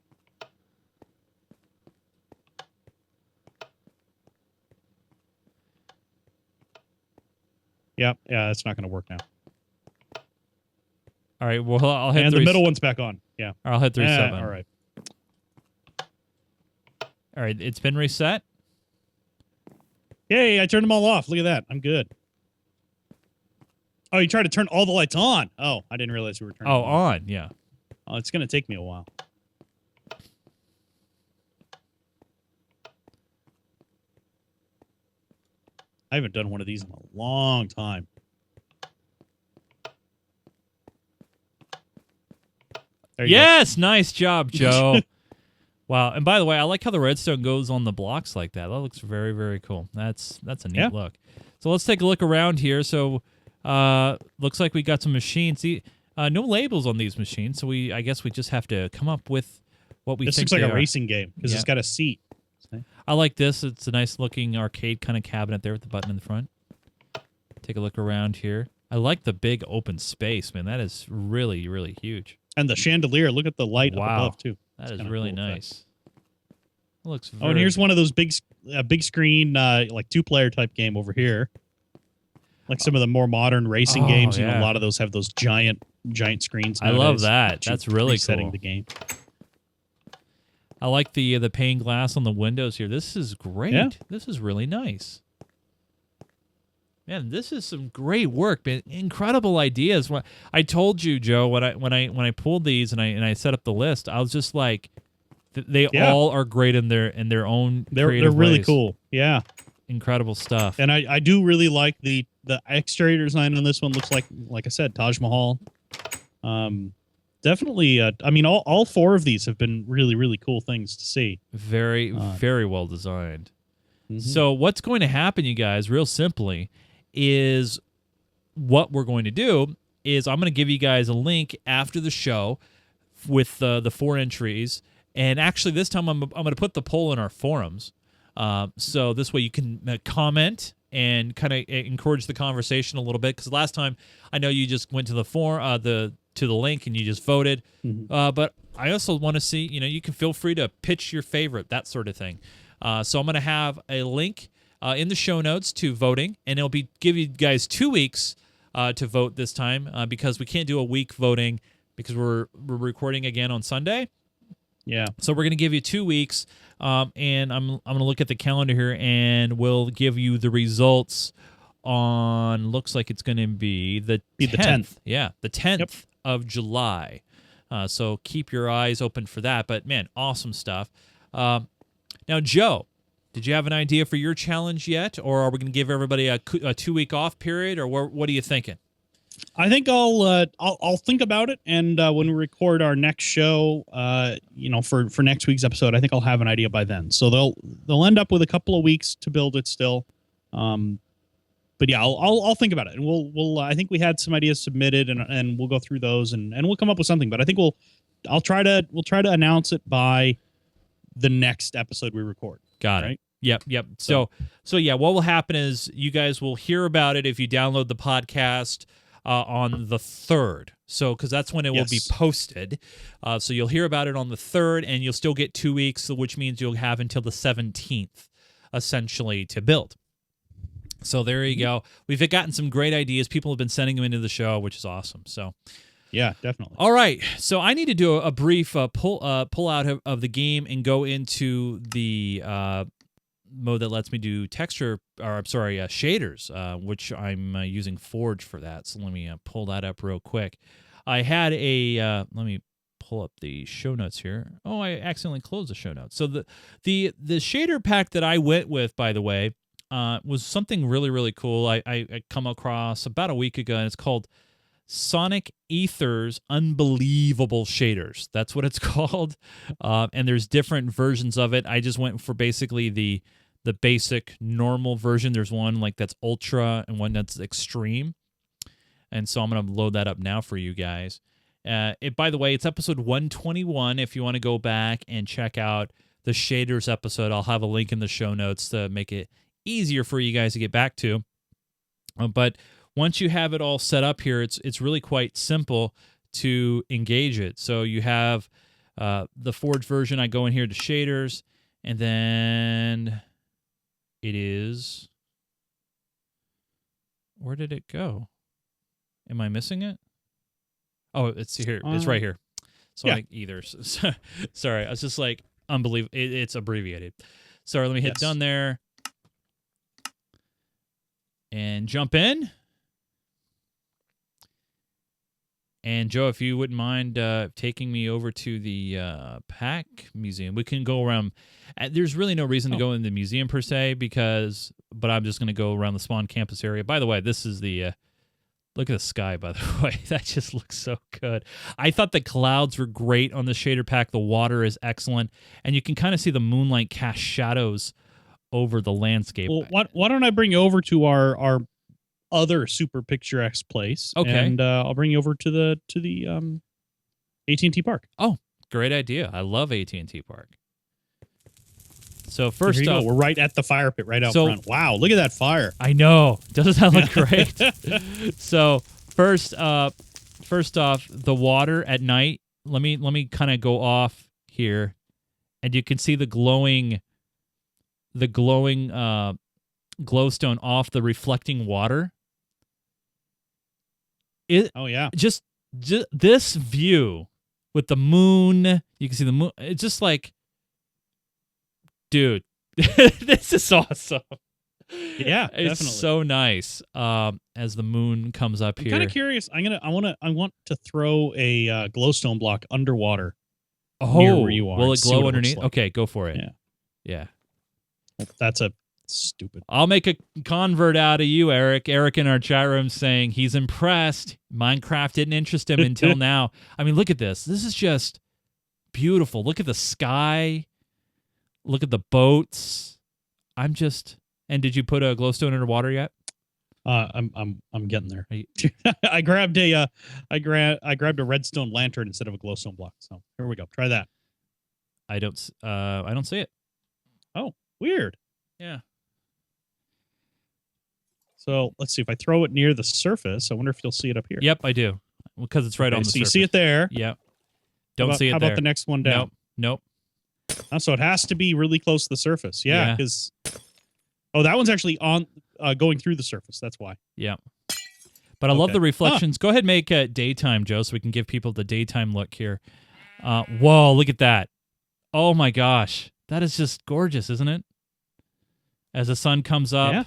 Yeah, it's not going to work now. All right, well, I'll hit and the middle one's back on. Yeah. I'll hit the reset button. All right. All right, it's been reset. Yay, I turned them all off. Look at that. I'm good. Oh, you tried to turn all the lights on. Oh, I didn't realize we were turning them on, yeah. Oh, it's going to take me a while. I haven't done one of these in a long time. There you Yes, nice job, Joe. Wow, and by the way, I like how the redstone goes on the blocks like that. That looks very, very cool. That's a neat look. So let's take a look around here. So looks like we got some machines. See, no labels on these machines, so I guess we just have to come up with what we This think looks like they a are. racing game because it's got a seat. I like this. It's a nice looking arcade kind of cabinet there with the button in the front. Take a look around here. I like the big open space, man. That is really, really huge. And the chandelier. Look at the light up above too. That It's is kinda really cool nice. It looks Oh, and here's one of those big screen, like 2-player type game over here. Like some of the more modern racing games, you know, a lot of those have those giant screens. I love nowadays. that. That's really Resetting cool. the game. I like the pane glass on the windows here. This is great. Yeah. This is really nice. Man, this is some great work, man. Incredible ideas. I told you, Joe, when I pulled these and I set up the list, I was just like, they all are great in their own. They're creative really ways. cool. Yeah, incredible stuff. And I do really like the exterior design on this one. Looks like I said, Taj Mahal. Definitely. I mean, all 4 of these have been really, really cool things to see. Very, very well designed. So what's going to happen, you guys, real simply, is what we're going to do is I'm going to give you guys a link after the show with the 4 entries. And actually, this time I'm going to put the poll in our forums. So this way you can comment and kind of encourage the conversation a little bit. Because last time I know you just went to the link and you just voted. But I also want to see, you can feel free to pitch your favorite, that sort of thing. So I'm going to have a link in the show notes to voting, and it'll give you guys 2 weeks to vote this time because we can't do a week voting because we're recording again on Sunday. Yeah. So we're going to give you 2 weeks, and I'm going to look at the calendar here, and we'll give you the results on, looks like it's going to be the 10th. Yeah, the 10th of July. So keep your eyes open for that. But, man, awesome stuff. Now, Joe, did you have an idea for your challenge yet, or are we going to give everybody a 2-week off period, or what are you thinking? I think I'll think about it, and when we record our next show, for next week's episode, I think I'll have an idea by then. So they'll end up with a couple of weeks to build it still. But yeah, I'll think about it, and we'll I think we had some ideas submitted, and we'll go through those, and we'll come up with something. But I think we'll try to announce it by the next episode we record. Got it. Right? Yep. So yeah, what will happen is you guys will hear about it if you download the podcast on the 3rd. So because that's when it will be posted. So you'll hear about it on the 3rd, and you'll still get 2 weeks, which means you'll have until the 17th, essentially, to build. So there you go. We've gotten some great ideas. People have been sending them into the show, which is awesome. So yeah, definitely. All right. So I need to do a brief pull out of the game and go into the mode that lets me do shaders, which I'm using Forge for that. So let me pull that up real quick. I had let me pull up the show notes here. Oh, I accidentally closed the show notes. So the shader pack that I went with, by the way, was something really, really cool. I come across about a week ago, and it's called Sonic Ether's Unbelievable Shaders. That's what it's called. And there's different versions of it. I just went for basically the basic normal version. There's one that's ultra and one that's extreme. And so I'm going to load that up now for you guys. By the way, it's episode 121. If you want to go back and check out the shaders episode, I'll have a link in the show notes to make it easier for you guys to get back to. But once you have it all set up here, it's really quite simple to engage it. So you have the Forge version. I go in here to shaders, and then it is... Where did it go? Am I missing it? Oh, it's here. It's right here. Sonic Ether. Sorry, I was just unbelievable. It's abbreviated. Sorry, let me hit done there. And jump in. And Joe, if you wouldn't mind taking me over to the Pack Museum, we can go around. There's really no reason to go in the museum per se, but I'm just going to go around the Spawn campus area. By the way, this is the look at the sky. By the way, that just looks so good. I thought the clouds were great on the shader pack. The water is excellent, and you can kind of see the moonlight cast shadows over the landscape. Well, why don't I bring you over to our other super picturesque place? Okay, and I'll bring you over to the AT&T Park. Oh, great idea! I love AT&T Park. So first off, we're right at the fire pit, right out front. Wow, look at that fire! I know. Doesn't that look great? So first off, the water at night. Let me kind of go off here, and you can see the glowing glowstone off the reflecting water. Just this view with the moon. You can see the moon. It's just dude, this is awesome. Yeah, it's definitely. so nice. As the moon comes up here, I'm kind of curious. I want to throw a glowstone block underwater. Near where you are. Will it glow underneath? Okay, go for it. Yeah. That's a stupid. I'll make a convert out of you, Eric. Eric in our chat room saying he's impressed. Minecraft didn't interest him until now. I mean, look at this. This is just beautiful. Look at the sky. Look at the boats. And did you put a glowstone underwater yet? I'm getting there. I grabbed a redstone lantern instead of a glowstone block. So here we go. Try that. I don't see it. Oh, weird. Yeah. So let's see if I throw it near the surface. I wonder if you'll see it up here. Yep, I do. Because it's right on the surface. You see it there. Yep. Don't see it there. How about the next one down? Nope. Oh, so it has to be really close to the surface. Yeah, because Oh, that one's actually on going through the surface. That's why. Yeah. But I love the reflections. Go ahead and make daytime, Joe, so we can give people the daytime look here. Whoa, look at that. Oh, my gosh. That is just gorgeous, isn't it? As the sun comes up.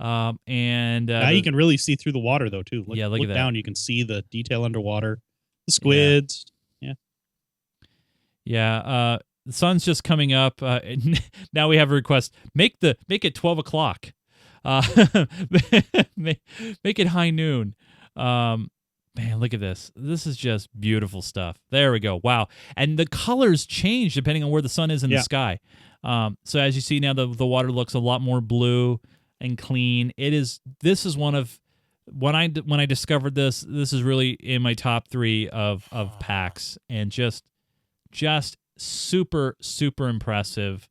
Yeah. And now you can really see through the water, though, too. Look at down. that. You can see the detail underwater. The squids. Yeah. Yeah. The sun's just coming up. Now we have a request. Make it 12 o'clock. Make it high noon. Man, look at this. This is just beautiful stuff. There we go. Wow. And the colors change depending on where the sun is in the sky. So as you see now, the water looks a lot more blue and clean. This is one of when I discovered this is really in my top 3 of packs, and just super, super impressive,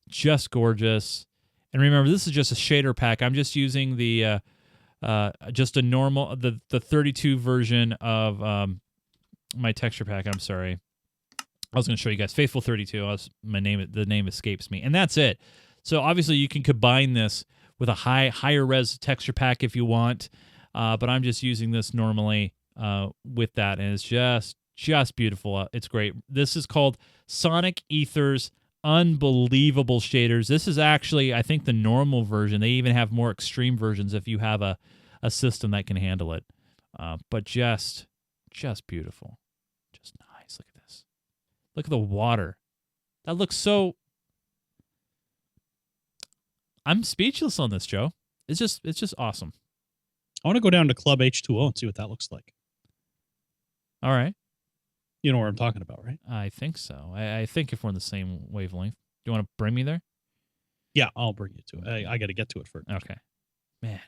just gorgeous. And remember, this is just a shader pack. I'm just using the just a normal the 32 version of my texture pack. I'm sorry, I was going to show you guys Faithful 32. The name escapes me, and that's it. So obviously you can combine this with a higher res texture pack if you want, but I'm just using this normally with that, and it's just beautiful. It's great. This is called Sonic Ether's Unbelievable Shaders. This is actually, I think, the normal version. They even have more extreme versions if you have a system that can handle it. But just beautiful. Just nice. Look at this. Look at the water. That looks so... I'm speechless on this, Joe. It's just awesome. I want to go down to Club H2O and see what that looks like. All right. You know what I'm talking about, right? I think so. I think if we're in the same wavelength. Do you want to bring me there? Yeah, I'll bring you to it. I got to get to it first. Okay. Man.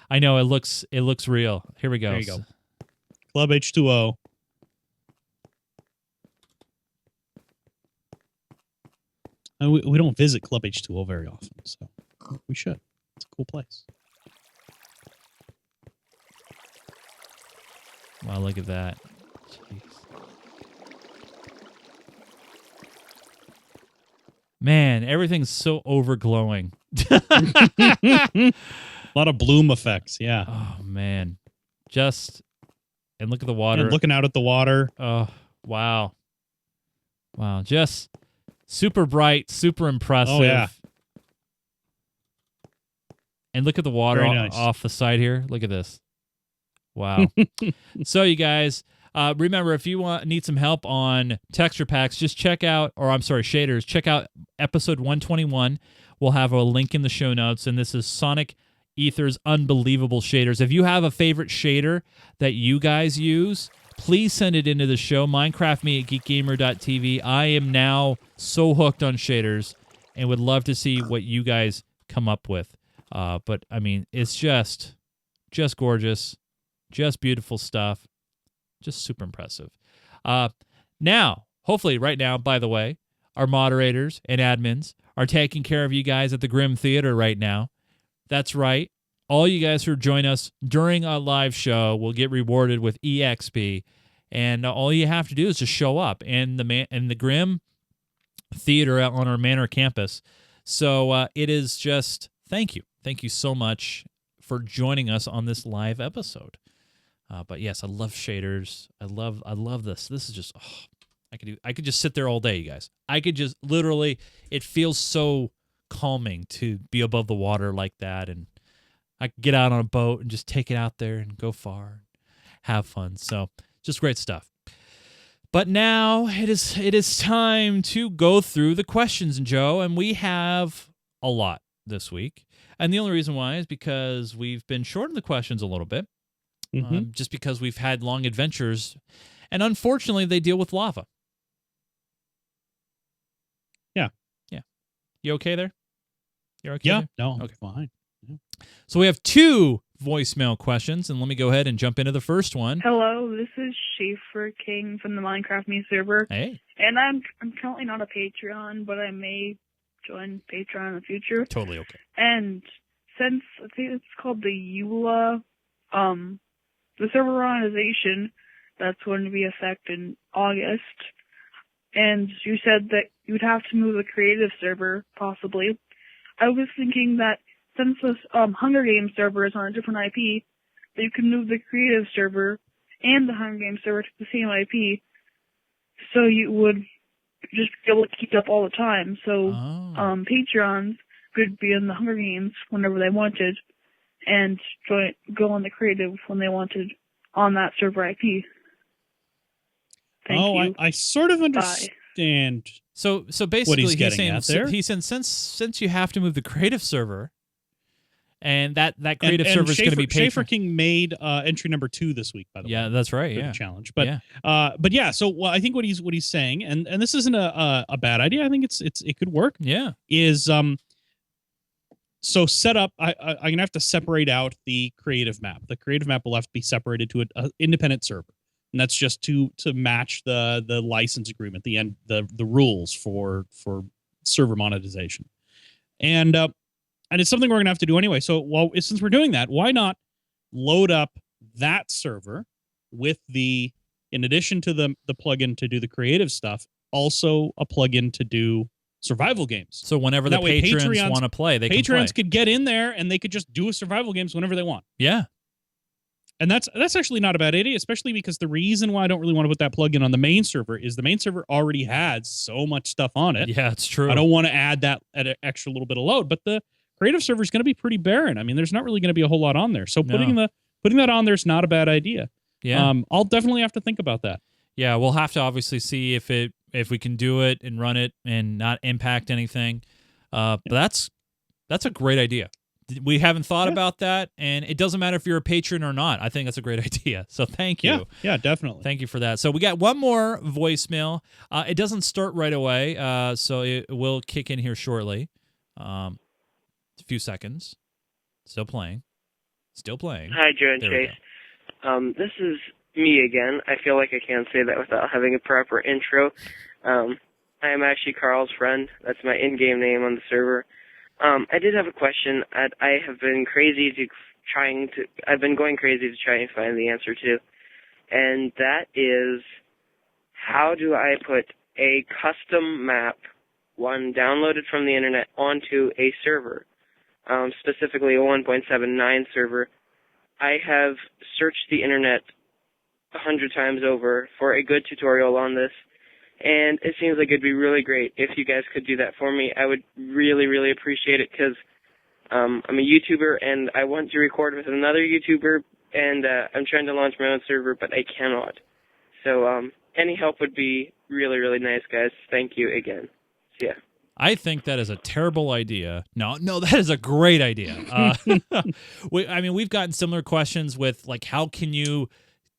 I know, it looks real. Here we go. There you go. Club H2O. And we don't visit Club H2O very often, so we should. It's a cool place. Wow, look at that. Jeez. Man, everything's so overglowing. A lot of bloom effects, yeah. Oh, man. And look at the water. And looking out at the water. Oh, wow. Wow, just super bright, super impressive. Oh, yeah. And look at the water off the side here. Look at this. Wow. So, you guys... remember, if you need some help on texture packs, just shaders, check out episode 121. We'll have a link in the show notes, and this is Sonic Ether's Unbelievable Shaders. If you have a favorite shader that you guys use, please send it into the show, minecraftme at geekgamer.tv. I am now so hooked on shaders and would love to see what you guys come up with. But, I mean, it's just gorgeous, just beautiful stuff. Just super impressive. Now, hopefully right now, by the way, our moderators and admins are taking care of you guys at the Grimm Theater right now. That's right. All you guys who join us during a live show will get rewarded with EXP. And all you have to do is just show up in the Grimm Theater on our Manor campus. So it is just, thank you. Thank you so much for joining us on this live episode. But yes, I love shaders. I love this. This is just, I could just sit there all day, you guys. I could just literally, it feels so calming to be above the water like that, and I could get out on a boat and just take it out there and go far, have fun. So just great stuff. But now it is time to go through the questions, Joe, and we have a lot this week. And the only reason why is because we've been short of the questions a little bit. Just because we've had long adventures, and unfortunately, they deal with lava. Yeah. You okay there? You're okay? Yeah. There? No. Okay. Fine. Yeah. So we have 2 voicemail questions, and let me go ahead and jump into the first one. Hello, this is Schaefer King from the Minecraft Me server. Hey. And I'm currently not a Patreon, but I may join Patreon in the future. Totally okay. And since I think it's called the EULA, the server organization that's going to be effective in August, and you said that you would have to move the creative server, possibly. I was thinking that since this Hunger Games server is on a different IP, that you can move the creative server and the Hunger Games server to the same IP, so you would just be able to keep up all the time. So Patreons could be in the Hunger Games whenever they wanted, and go on the creative when they wanted on that server IP. Thank you. I sort of understand. So basically, what he's saying there. He's saying since you have to move the creative server, and that creative server is going to be paid. Schaefer King made entry number 2 this week, by the way. Yeah, that's right. For Yeah, the challenge. But yeah. So I think what he's saying, and this isn't a bad idea. I think it could work. Yeah. Is so set up. I'm gonna have to separate out the creative map. The creative map will have to be separated to an independent server. And that's just to match the license agreement, the rules for server monetization, and it's something we're gonna have to do anyway. So since we're doing that, why not load up that server with in addition to the plugin to do the creative stuff, also a plugin to do survival games. So whenever the patrons want to play, they patrons could get in there and they could just do a survival games whenever they want. Yeah. And that's actually not a bad idea, especially because the reason why I don't really want to put that plugin on the main server is the main server already has so much stuff on it. Yeah, it's true. I don't want to add that extra little bit of load, but the creative server is going to be pretty barren. I mean, there's not really going to be a whole lot on there. So putting that on there is not a bad idea. Yeah. I'll definitely have to think about that. Yeah, we'll have to obviously see if we can do it and run it and not impact anything. But that's a great idea. We haven't thought about that, and it doesn't matter if you're a patron or not. I think that's a great idea. So thank you. Yeah, definitely. Thank you for that. So we got one more voicemail. It doesn't start right away, so it will kick in here shortly. A few seconds. Still playing. Hi, Joe and Chase. This is me again. I feel like I can't say that without having a proper intro. I am actually Carl's friend. That's my in-game name on the server. I did have a question. I've been going crazy to try and find the answer to, and that is, how do I put a custom map, one downloaded from the internet, onto a server, specifically a 1.79 server? I have searched the internet 100 times over for a good tutorial on this, and it seems like it'd be really great if you guys could do that for me. I would really, really appreciate it, because I'm a YouTuber, and I want to record with another YouTuber, and I'm trying to launch my own server, but I cannot. So any help would be really, really nice, guys. Thank you again. See ya. I think that is a terrible idea. No, that is a great idea. We've gotten similar questions with, like, how can you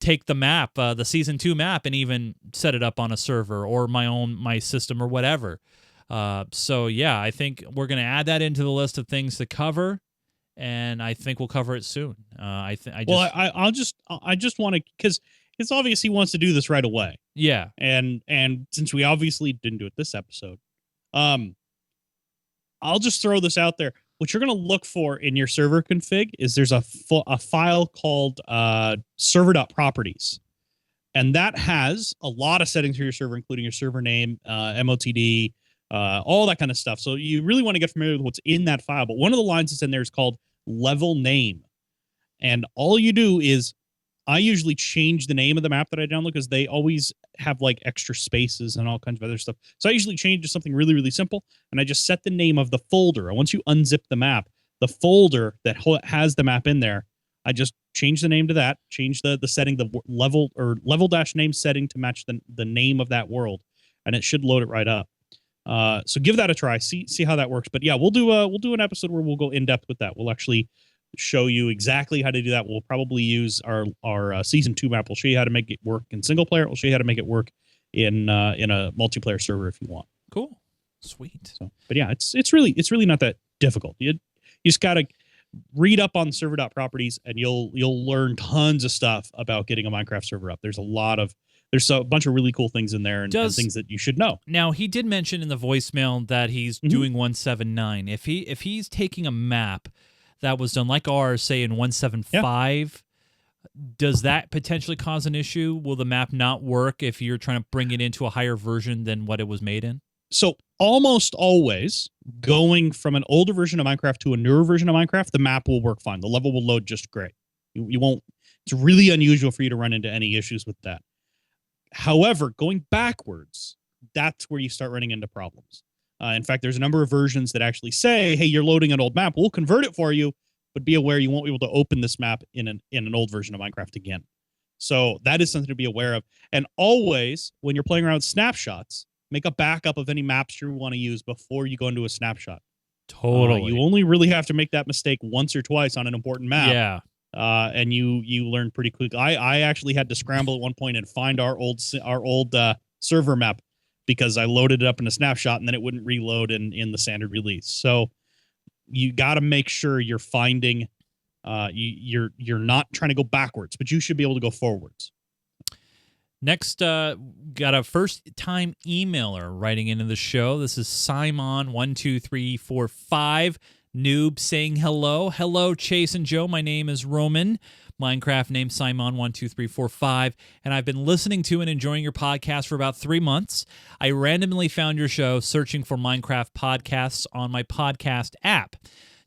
take the map, the Season 2 map, and even set it up on a server or my system or whatever. So, yeah, I think we're going to add that into the list of things to cover, and I think we'll cover it soon. I just want to, because it's obvious he wants to do this right away. Yeah. And since we obviously didn't do it this episode, I'll just throw this out there. What you're going to look for in your server config is there's a file called server.properties. And that has a lot of settings for your server, including your server name, MOTD, all that kind of stuff. So you really want to get familiar with what's in that file. But one of the lines that's in there is called level name. And all you do is, I usually change the name of the map that I download, because they always have like extra spaces and all kinds of other stuff. So I usually change to something really, really simple, and I just set the name of the folder. And once you unzip the map, the folder that has the map in there, I just change the name to that, change the setting, the level-name setting to match the name of that world, and it should load it right up. So give that a try. See how that works. But yeah, we'll do an episode where we'll go in depth with that. We'll actually show you exactly how to do that. We'll probably use our Season 2 map. We'll show you how to make it work in single player. We'll show you how to make it work in a multiplayer server if you want. Cool. Sweet. So, but yeah, it's really not that difficult. You just got to read up on server.properties, and you'll learn tons of stuff about getting a Minecraft server up. There's a bunch of really cool things in there, and things that you should know. Now, he did mention in the voicemail that he's doing 179. If he's taking a map that was done like ours, say in 175, does that potentially cause an issue? Will the map not work if you're trying to bring it into a higher version than what it was made in? So almost always going from an older version of Minecraft to a newer version of Minecraft, the map will work fine. The level will load just great. You won't. It's really unusual for you to run into any issues with that. However, going backwards, that's where you start running into problems. In fact, there's a number of versions that actually say, hey, you're loading an old map. We'll convert it for you, but be aware you won't be able to open this map in an old version of Minecraft again. So that is something to be aware of. And always, when you're playing around with snapshots, make a backup of any maps you want to use before you go into a snapshot. Totally. You only really have to make that mistake once or twice on an important map. Yeah. And you learn pretty quick. I actually had to scramble at one point and find our old server map because I loaded it up in a snapshot and then it wouldn't reload in the standard release. So you got to make sure you're finding you're not trying to go backwards, but you should be able to go forwards. Next, got a first-time emailer writing into the show. This is Simon12345 Noob saying hello. Hello, Chase and Joe. My name is Roman. Minecraft name Simon12345, and I've been listening to and enjoying your podcast for about 3 months. I randomly found your show searching for Minecraft podcasts on my podcast app.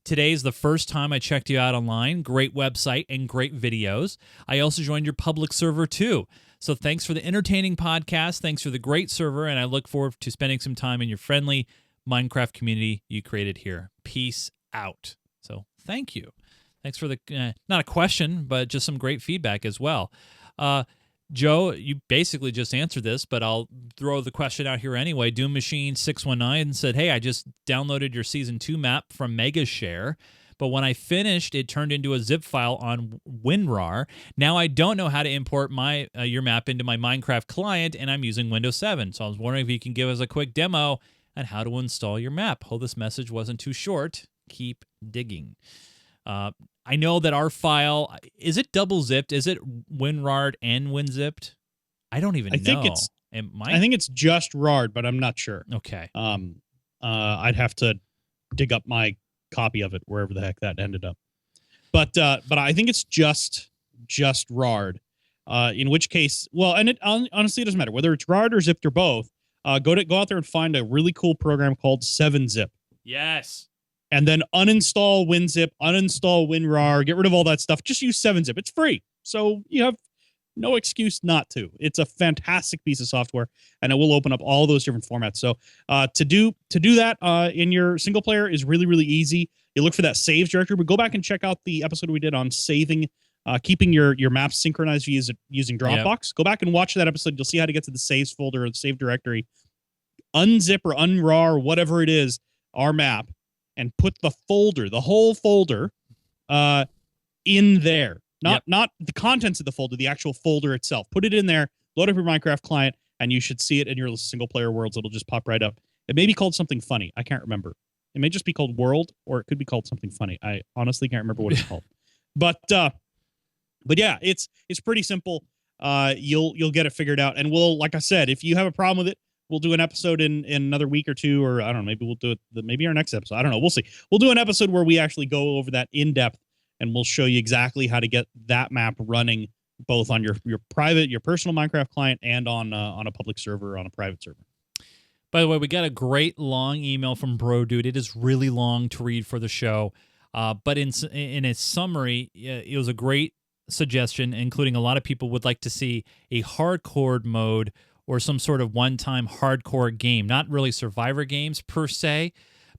Today is the first time I checked you out online. Great website and great videos. I also joined your public server too. So thanks for the entertaining podcast. Thanks for the great server, and I look forward to spending some time in your friendly Minecraft community you created here. Peace out. So thank you. Thanks for the, not a question, but just some great feedback as well. Joe, you basically just answered this, but I'll throw the question out here anyway. Doom Machine 619 said, hey, I just downloaded your Season 2 map from Megashare, but when I finished, it turned into a zip file on WinRAR. Now I don't know how to import my your map into my Minecraft client, and I'm using Windows 7. So I was wondering if you can give us a quick demo on how to install your map. Hope this message wasn't too short. Keep digging. I know that our file, is it double zipped? Is it WinRAR and WinZipped? I don't even know. I think it's just RAR'd, but I'm not sure. Okay. I'd have to dig up my copy of it wherever the heck that ended up. But I think it's just RAR'd. In which case, well, and it honestly it doesn't matter whether it's RAR'd or zipped or both. Go out there and find a really cool program called 7-Zip. Yes. And then uninstall WinZip, uninstall WinRAR, get rid of all that stuff. Just use 7-Zip. It's free. So you have no excuse not to. It's a fantastic piece of software, and it will open up all those different formats. So to do that in your single player is really, really easy. You look for that saves directory, but go back and check out the episode we did on saving, keeping your maps synchronized using Dropbox. Yep. Go back and watch that episode. You'll see how to get to the saves folder or the save directory. Unzip or unrar or whatever it is, our map, and put the whole folder, in there. Not the contents of the folder, the actual folder itself. Put it in there, load up your Minecraft client, and you should see it in your single-player worlds. It'll just pop right up. It may be called something funny. I can't remember. It may just be called World, or it could be called something funny. I honestly can't remember what it's called. But yeah, it's pretty simple. You'll get it figured out. And we'll, like I said, if you have a problem with it, we'll do an episode in another week or two, or I don't know, maybe we'll do it, maybe our next episode. I don't know. We'll see. We'll do an episode where we actually go over that in depth, and we'll show you exactly how to get that map running both on your personal Minecraft client and on a public server, on a private server. By the way, we got a great long email from Bro Dude. It is really long to read for the show, but in its summary, it was a great suggestion, including a lot of people would like to see a hardcore mode or some sort of one-time hardcore game. Not really Survivor games per se,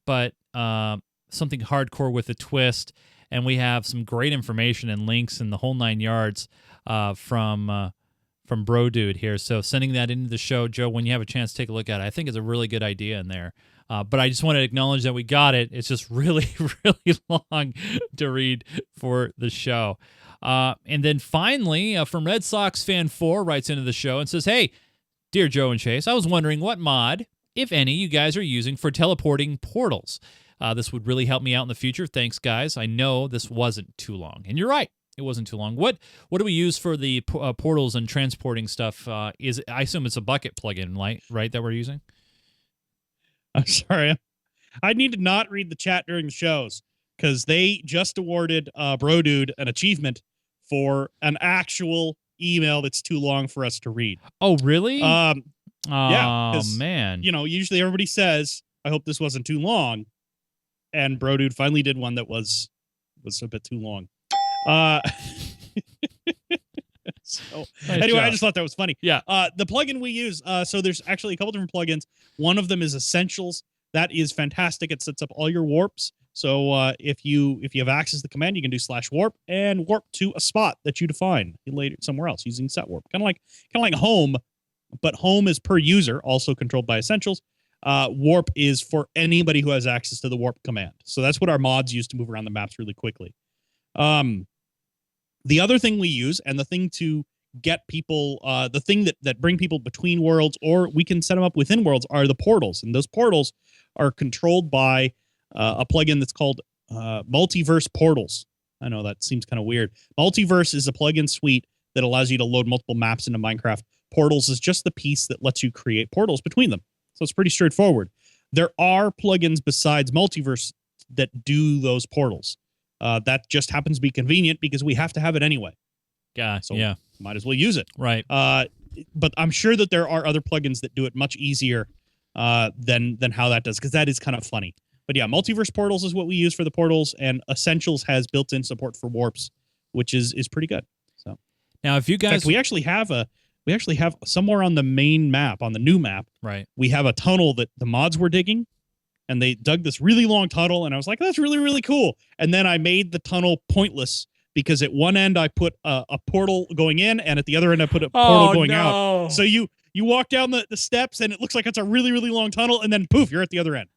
but something hardcore with a twist. And we have some great information and links in the whole 9 yards from Bro Dude here. So sending that into the show, Joe, when you have a chance, take a look at it. I think it's a really good idea in there. But I just want to acknowledge that we got it. It's just really, really long to read for the show. And then finally, from Red Sox Fan 4 writes into the show and says, hey, dear Joe and Chase, I was wondering what mod, if any, you guys are using for teleporting portals. This would really help me out in the future. Thanks, guys. I know this wasn't too long. And you're right. It wasn't too long. What do we use for the portals and transporting stuff? I assume it's a bucket plugin, right, that we're using? I'm sorry. I need to not read the chat during the shows because they just awarded Bro Dude an achievement for an actual email that's too long for us to read. Oh, really? Yeah. Oh, man. Usually everybody says, I hope this wasn't too long. And Bro Dude finally did one that was a bit too long. So anyway, I just thought that was funny. Yeah. The plugin we use, so there's actually a couple different plugins. One of them is Essentials. That is fantastic. It sets up all your warps. So if you have access to the command, you can do /warp and warp to a spot that you define later somewhere else using set warp. Kind of like home, but home is per user, also controlled by Essentials. Warp is for anybody who has access to the warp command. So that's what our mods use to move around the maps really quickly. The other thing we use, and the thing to get people, the thing that bring people between worlds, or we can set them up within worlds, are the portals. And those portals are controlled by a plugin that's called Multiverse Portals. I know that seems kind of weird. Multiverse is a plugin suite that allows you to load multiple maps into Minecraft. Portals is just the piece that lets you create portals between them. So it's pretty straightforward. There are plugins besides Multiverse that do those portals. That just happens to be convenient because we have to have it anyway. So might as well use it. Right. But I'm sure that there are other plugins that do it much easier than how that does, because that is kind of funny. But yeah, Multiverse Portals is what we use for the portals, and Essentials has built-in support for warps, which is pretty good. So now, if you guys, in fact, we actually have somewhere on the main map, on the new map, right, we have a tunnel that the mods were digging. And they dug this really long tunnel, and I was like, that's really, really cool. And then I made the tunnel pointless because at one end I put a portal going in, and at the other end I put a portal going out. So you walk down the steps, and it looks like it's a really, really long tunnel, and then poof, you're at the other end.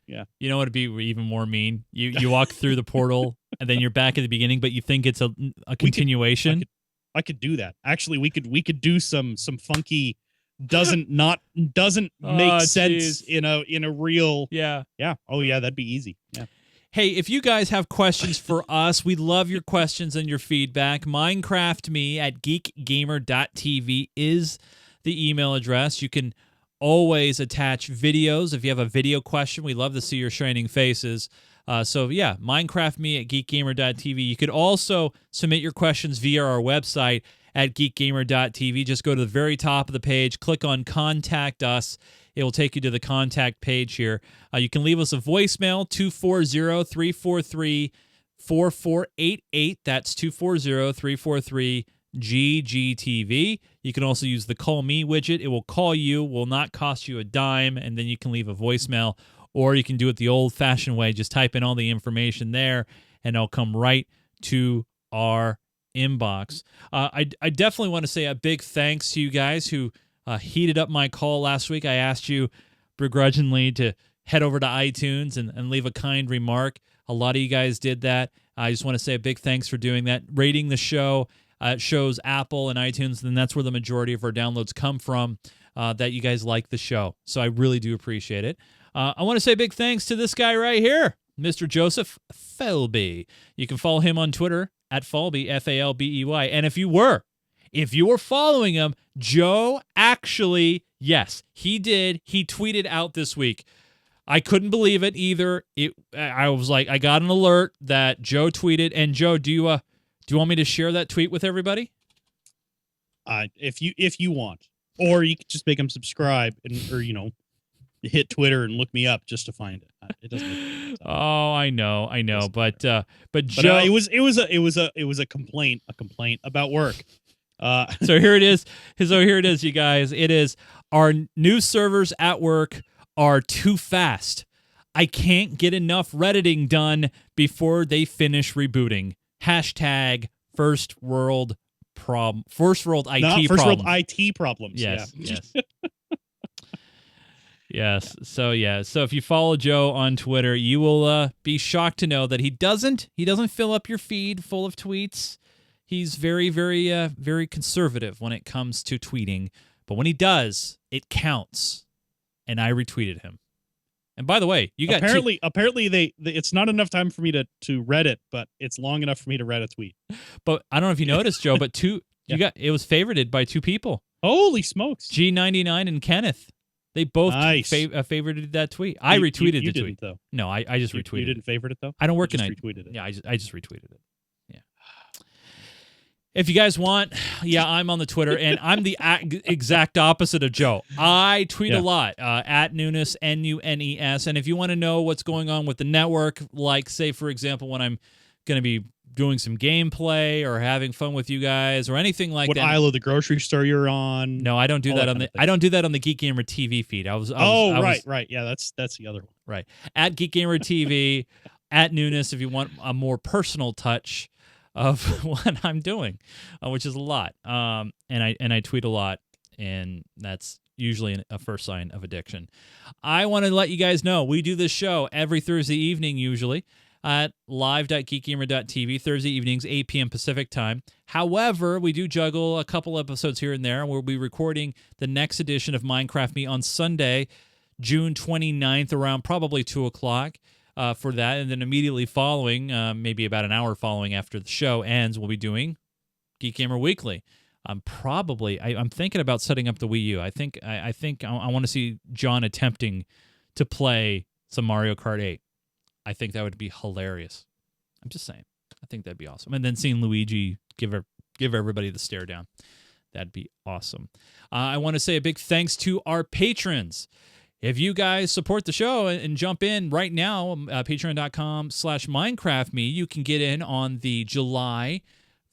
Yeah. You know what would be even more mean? You walk through the portal, and then you're back at the beginning, but you think it's a continuation. I could do that. Actually, we could do some funky. Doesn't make sense in a real oh yeah, that'd be easy. Yeah. Hey, if you guys have questions for us, we love your questions and your feedback. MinecraftMe@GeekGamer.tv is the email address. You can always attach videos if you have a video question. We love to see your shining faces. So yeah, MinecraftMe@GeekGamer.tv. You could also submit your questions via our website at GeekGamer.tv. Just go to the very top of the page, click on Contact Us. It will take you to the contact page here. You can leave us a voicemail, 240-343-4488. That's 240-343-GGTV. You can also use the Call Me widget. It will call you, will not cost you a dime, and then you can leave a voicemail. Or you can do it the old-fashioned way. Just type in all the information there, and it'll come right to our inbox. I definitely want to say a big thanks to you guys who heated up my call last week. I asked you begrudgingly to head over to iTunes and leave a kind remark. A lot of you guys did that. I just want to say a big thanks for doing that. Rating the show shows Apple and iTunes, and that's where the majority of our downloads come from, that you guys like the show. So I really do appreciate it. I want to say big thanks to this guy right here, Mr. Joseph Felby. You can follow him on Twitter at Falby, F-A-L-B-E-Y. And if you were following him, Joe actually, yes, he did. He tweeted out this week. I couldn't believe it either. I was like, I got an alert that Joe tweeted. And Joe, do you want me to share that tweet with everybody? If you want, or you could just make them subscribe or hit Twitter and look me up just to find it. It doesn't make sense. Oh, I know, but Joe, it was a complaint about work. So here it is. You guys. It is, our new servers at work are too fast. I can't get enough Redditing done before they finish rebooting. Hashtag first world IT problem. First world IT problems. Yes. Yeah. Yes. Yes. So if you follow Joe on Twitter, you will be shocked to know that he doesn't fill up your feed full of tweets. He's very, very, very conservative when it comes to tweeting. But when he does, it counts. And I retweeted him. And by the way, you got apparently it's not enough time for me to read it, but it's long enough for me to read a tweet. But I don't know if you noticed, Joe, but it was favorited by two people. Holy smokes! G99 and Kenneth. They both favorited that tweet. I retweeted the tweet. Didn't, though. No, I just retweeted. You didn't favorite it though. I don't work in retweeted it. Yeah, I just retweeted it. Yeah. If you guys want, I'm on the Twitter, and I'm the exact opposite of Joe. I tweet a lot, at Nunes, Nunes, and if you want to know what's going on with the network, like, say, for example, when I'm going to be doing some gameplay or having fun with you guys or anything like that. What aisle of the grocery store you're on? No, I don't do that on the. I don't do that on the Geek Gamer TV feed. Right. Yeah, that's the other one. Right. At Geek Gamer TV, at Nunes, if you want a more personal touch of what I'm doing, which is a lot. And I tweet a lot, and that's usually a first sign of addiction. I want to let you guys know we do this show every Thursday evening, usually at live.geekgamer.tv, Thursday evenings, 8 p.m. Pacific time. However, we do juggle a couple episodes here and there. We'll be recording the next edition of Minecraft Me on Sunday, June 29th, around probably 2 o'clock. For that, and then immediately following, maybe about an hour following after the show ends, we'll be doing Geek Gamer Weekly. I'm thinking about setting up the Wii U. I think I want to see John attempting to play some Mario Kart 8. I think that would be hilarious. I'm just saying. I think that'd be awesome. And then seeing Luigi give everybody the stare down. That'd be awesome. I want to say a big thanks to our patrons. If you guys support the show and jump in right now, patreon.com/MinecraftMe, you can get in on the July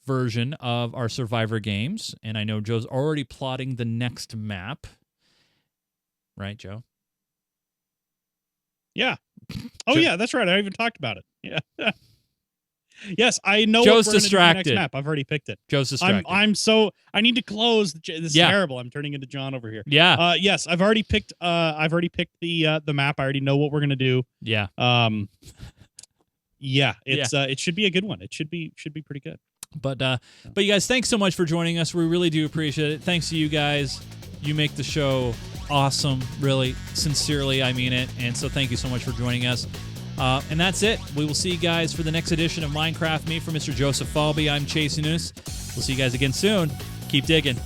version of our Survivor games. And I know Joe's already plotting the next map. Right, Joe? Yeah. Oh, yeah, that's right. I even talked about it. Yeah. Yes, I know. Joe's what we're distracted. Do next map. I've already picked it. Joe's distracted. I need to close. This is terrible. I'm turning into John over here. Yeah. Yes, I've already picked. The map. I already know what we're gonna do. Yeah. It should be a good one. It should be pretty good. But you guys, thanks so much for joining us. We really do appreciate it. Thanks to you guys. You make the show awesome. Really, sincerely, I mean it. And so thank you so much for joining us. And that's it. We will see you guys for the next edition of Minecraft Me. For Mr. Joseph Falby, I'm Chase Nunes. We'll see you guys again soon. Keep digging.